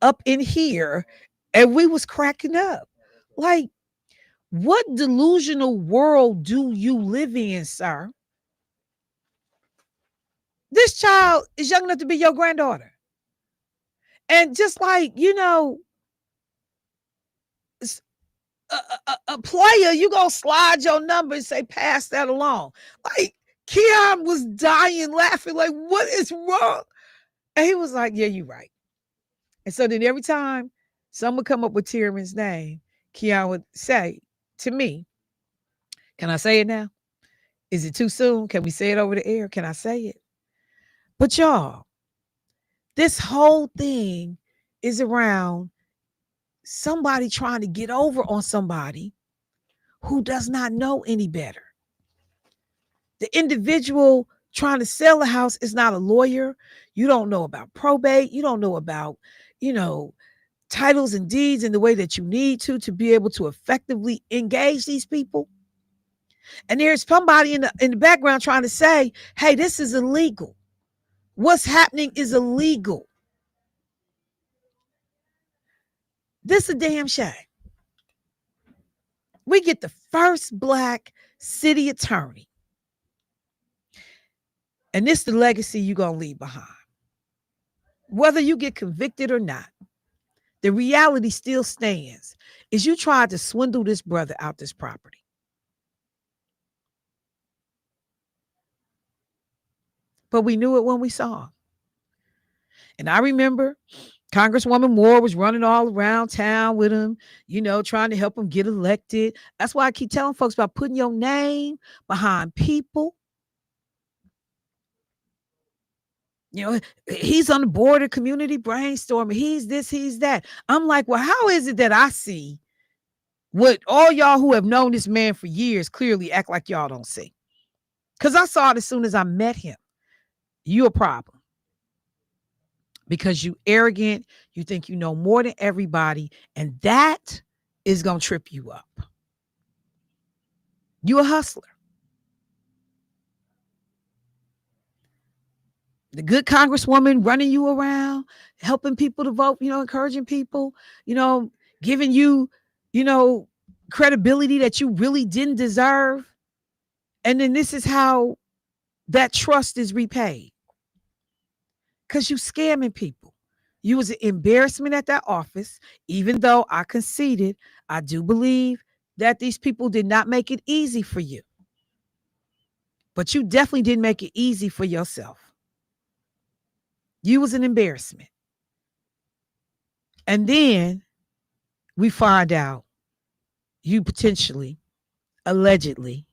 up in here, and we was cracking up. Like, what delusional world do you live in, sir? This child is young enough to be your granddaughter. And just like, a player, you gonna slide your number and say, pass that along. Like, Keon was dying laughing, like, what is wrong? And he was like, yeah, you're right. And so then every time someone come up with Tierman's name, Keon would say to me, can I say it now? Is it too soon? Can we say it over the air? Can I say it? But y'all, this whole thing is around somebody trying to get over on somebody who does not know any better. The individual trying to sell a house is not a lawyer. You don't know about probate. You don't know about, titles and deeds in the way that you need to be able to effectively engage these people. And there's somebody in the background trying to say, hey, this is illegal. What's happening is illegal. This is a damn shame. We get the first Black city attorney. And this is the legacy you're going to leave behind. Whether you get convicted or not, the reality still stands is you tried to swindle this brother out this property. But we knew it when we saw him. And I remember Congresswoman Moore was running all around town with him, trying to help him get elected. That's why I keep telling folks about putting your name behind people. He's on the board of community brainstorming. He's this, he's that. I'm like, well, how is it that I see what all y'all who have known this man for years clearly act like y'all don't see? Because I saw it as soon as I met him. You a problem. Because you arrogant, you think you know more than everybody, and that is going to trip you up. You a hustler. The good congresswoman running you around, helping people to vote, encouraging people, giving you, credibility that you really didn't deserve. And then this is how that trust is repaid. Because you scamming people. You was an embarrassment at that office, even though I conceded, I do believe that these people did not make it easy for you. But you definitely didn't make it easy for yourself. You was an embarrassment. And then we find out you potentially, allegedly,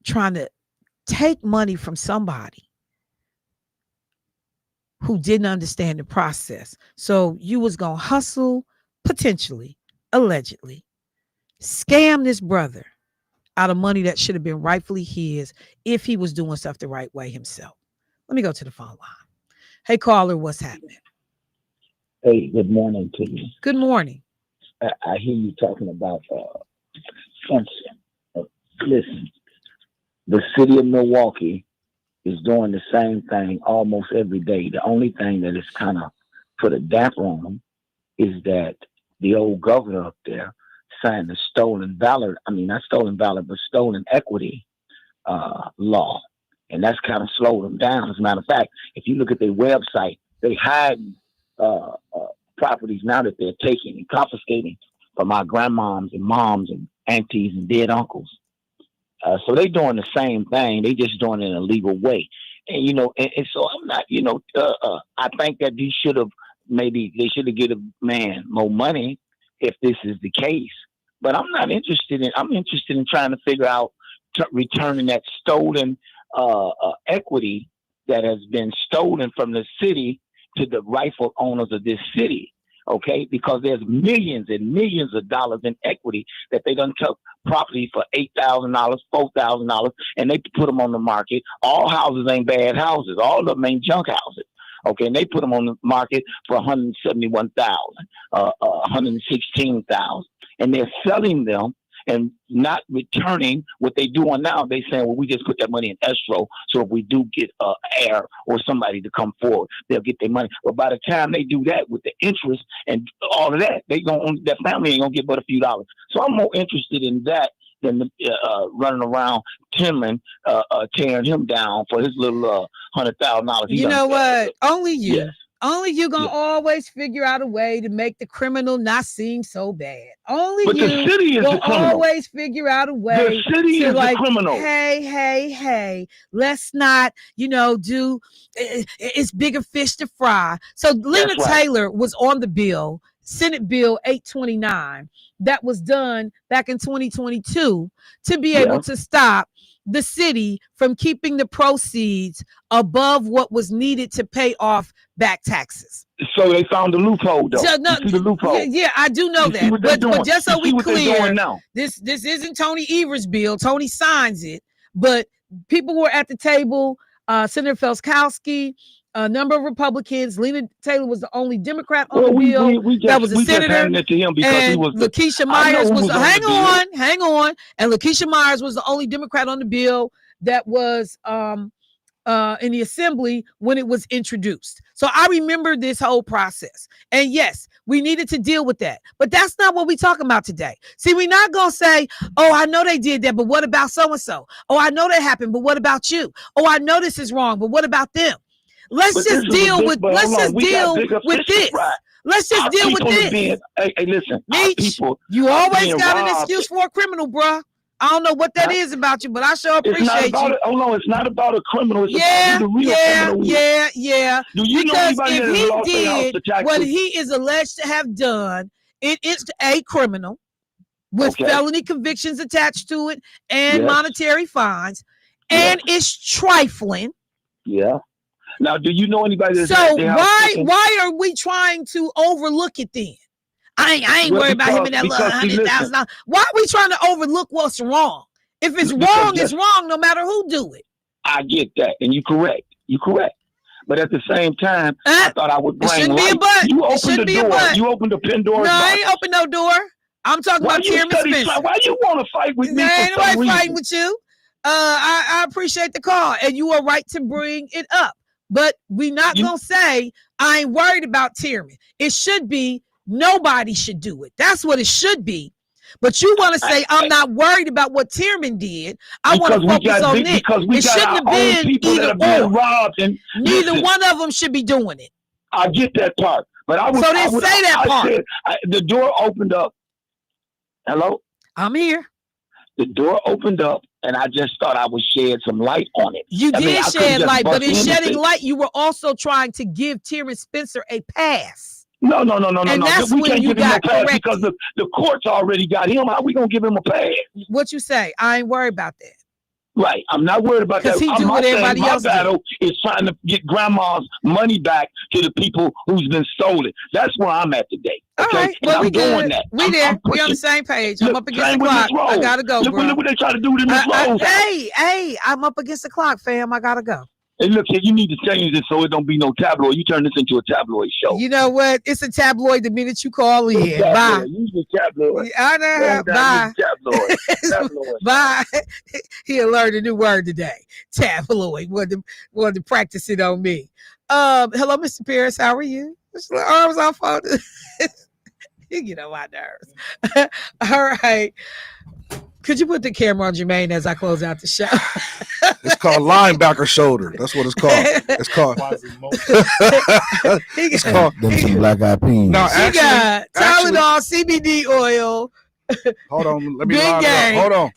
trying to take money from somebody who didn't understand the process. So you was going to hustle, potentially, allegedly, scam this brother out of money that should have been rightfully his if he was doing stuff the right way himself. Let me go to the phone line. Hey, caller, what's happening? Hey, good morning to you. Good morning. I hear you talking about fencing. Listen, the city of Milwaukee is doing the same thing almost every day. The only thing that is kind of put a damper on them is that the old governor up there signed the stolen valor. I mean, not stolen valor, but stolen equity law. And that's kind of slowed them down. As a matter of fact, if you look at their website, they hide properties now that they're taking and confiscating from our grandmoms and moms and aunties and dead uncles. So they're doing the same thing. They just doing it in a legal way. And, you know, and so I'm not, you know, I think that they should have given a man more money if this is the case. But I'm interested in trying to figure out returning that stolen equity that has been stolen from the city to the rightful owners of this city. Okay, because there's millions and millions of dollars in equity that they done took property for $8,000, $4,000, and they put them on the market. All houses ain't bad houses. All of them ain't junk houses. Okay, and they put them on the market for $171,000, $116,000, and they're selling them and not returning what they doing now. They saying, well, we just put that money in escrow, so if we do get heir or somebody to come forward, they'll get their money. But by the time they do that with the interest and all of that, that family ain't gonna get but a few dollars. So I'm more interested in that than running around Timlin, tearing him down for his little $100,000. You know what? Only you. Yes. Only you gonna always figure out a way to make the criminal not seem so bad. Only but you the city is will the criminal. always figure out a way. The city is the criminal. Hey, let's not, do it's bigger fish to fry. So Lena Taylor was on the bill, Senate Bill 829, that was done back in 2022 to be able to stop the city from keeping the proceeds above what was needed to pay off back taxes. So they found the loophole, though. So, no, you see the loophole? Yeah, I do know that. But just so we clear, this isn't Tony Evers' bill. Tony signs it, but people were at the table. Senator Felskowski, a number of Republicans. Lena Taylor was the only Democrat on the bill. That was a senator. It to him because and he was Lakeisha Myers was hang on. And Lakeisha Myers was the only Democrat on the bill that was in the assembly when it was introduced. So I remember this whole process. And yes, we needed to deal with that. But that's not what we're talking about today. See, we're not going to say, oh, I know they did that, but what about so-and-so? Oh, I know that happened, but what about you? Oh, I know this is wrong, but what about them? Let's just deal with this. Let's just deal with this. Hey, listen. Meech, you always got an excuse for a criminal, bruh. I don't know what that is about you, but I sure appreciate you. It's not about a criminal. It's about the real criminal. Yeah. Do you know anybody if that he lost their house to taxes? what he is alleged to have done, it is a criminal with felony convictions attached to it and monetary fines, and it's trifling. Yeah. Now, do you know anybody that's why are we trying to overlook it then? I ain't worried about him in that little $100,000. Why are we trying to overlook what's wrong? If it's wrong, it's wrong no matter who do it. I get that, and you're correct. But at the same time, I thought I would bring light. You opened the door. You opened the Pandora's box. No, I ain't opened no door. I'm talking about Chairman Spencer. Why you want to fight with me? Ain't nobody fighting with you. I appreciate the call, and you are right to bring it up. But we not gonna say I ain't worried about Tierman. It should be nobody should do it. That's what it should be. But you want to say I'm not worried about what Tierman did. I want to focus on it. It shouldn't have been either or. Robbed and neither one of them should be doing it. I get that part, but I would. So then say that part. Said, the door opened up. Hello, I'm here. The door opened up, and I just thought I would shed some light on it. You did shed light, but in shedding light, you were also trying to give Tierman Spencer a pass. No. And that's we when can't you give him got a pass corrected. because the courts already got him. How we gonna give him a pass? What you say? I ain't worried about that. Right, I'm not worried about that. He do what everybody else my battle is trying to get grandma's money back to the people who's been stolen. That's where I'm at today. Okay, all right, well, we doing good. that. We there. We on the same page. I'm up against the clock. I gotta go, Look bro. what they try to do with this road. Hey, I'm up against the clock, fam. I gotta go. Hey, look, you need to change this so it don't be no tabloid. You turn this into a tabloid show. You know what? It's a tabloid the minute you call in. Bye. Use the tabloid. I know. Bye. Tabloid. Tabloid. Bye. He'll learn a new word today. Tabloid. Wanted to practice it on me. Hello, Mr. Pierce. How are you? Arms off on. You get on my nerves. All right. Could you put the camera on Jermaine as I close out the show? It's called linebacker shoulder. That's what it's called. It's called. It's called them some black eyed peas. No, He got Tylenol, CBD oil. Hold on, let me line it up. Hold on.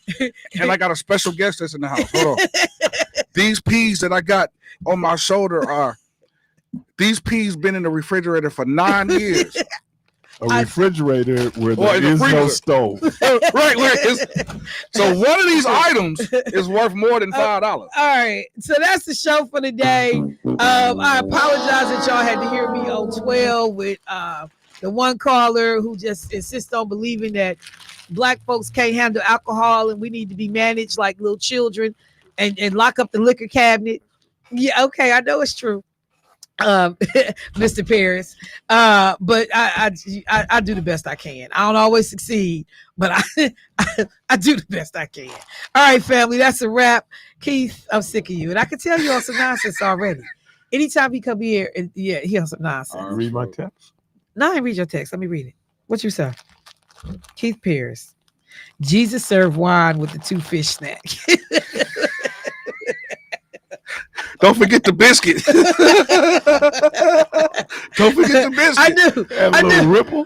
And I got a special guest that's in the house. Hold on. These peas that I got on my shoulder are. These peas been in the refrigerator for 9 years. A refrigerator where there is no stove. Right, where it is. So one of these items is worth more than $5. All right, so that's the show for the day. I apologize that y'all had to hear me on 12 with the one caller who just insists on believing that black folks can't handle alcohol and we need to be managed like little children and lock up the liquor cabinet. Yeah, okay, I know it's true. Mr. Paris. But I do the best I can. I don't always succeed, but I do the best I can. All right, family, that's a wrap. Keith, I'm sick of you. And I can tell you on some nonsense already. Anytime he come here, and yeah, he on some nonsense. Read my text. No, I didn't read your text. Let me read it. What you say? Keith Pierce. Jesus served wine with the 2 fish snack. Don't forget the biscuit. Don't forget the biscuit. I knew. Have a little ripple.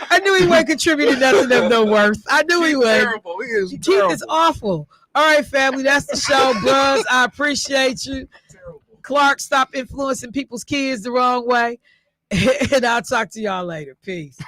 I knew he wasn't contributing nothing of no worth. I knew he was. Terrible. He is Keith terrible. is awful. All right, family, that's the show, bros. I appreciate you. Clark, stop influencing people's kids the wrong way. And I'll talk to y'all later. Peace.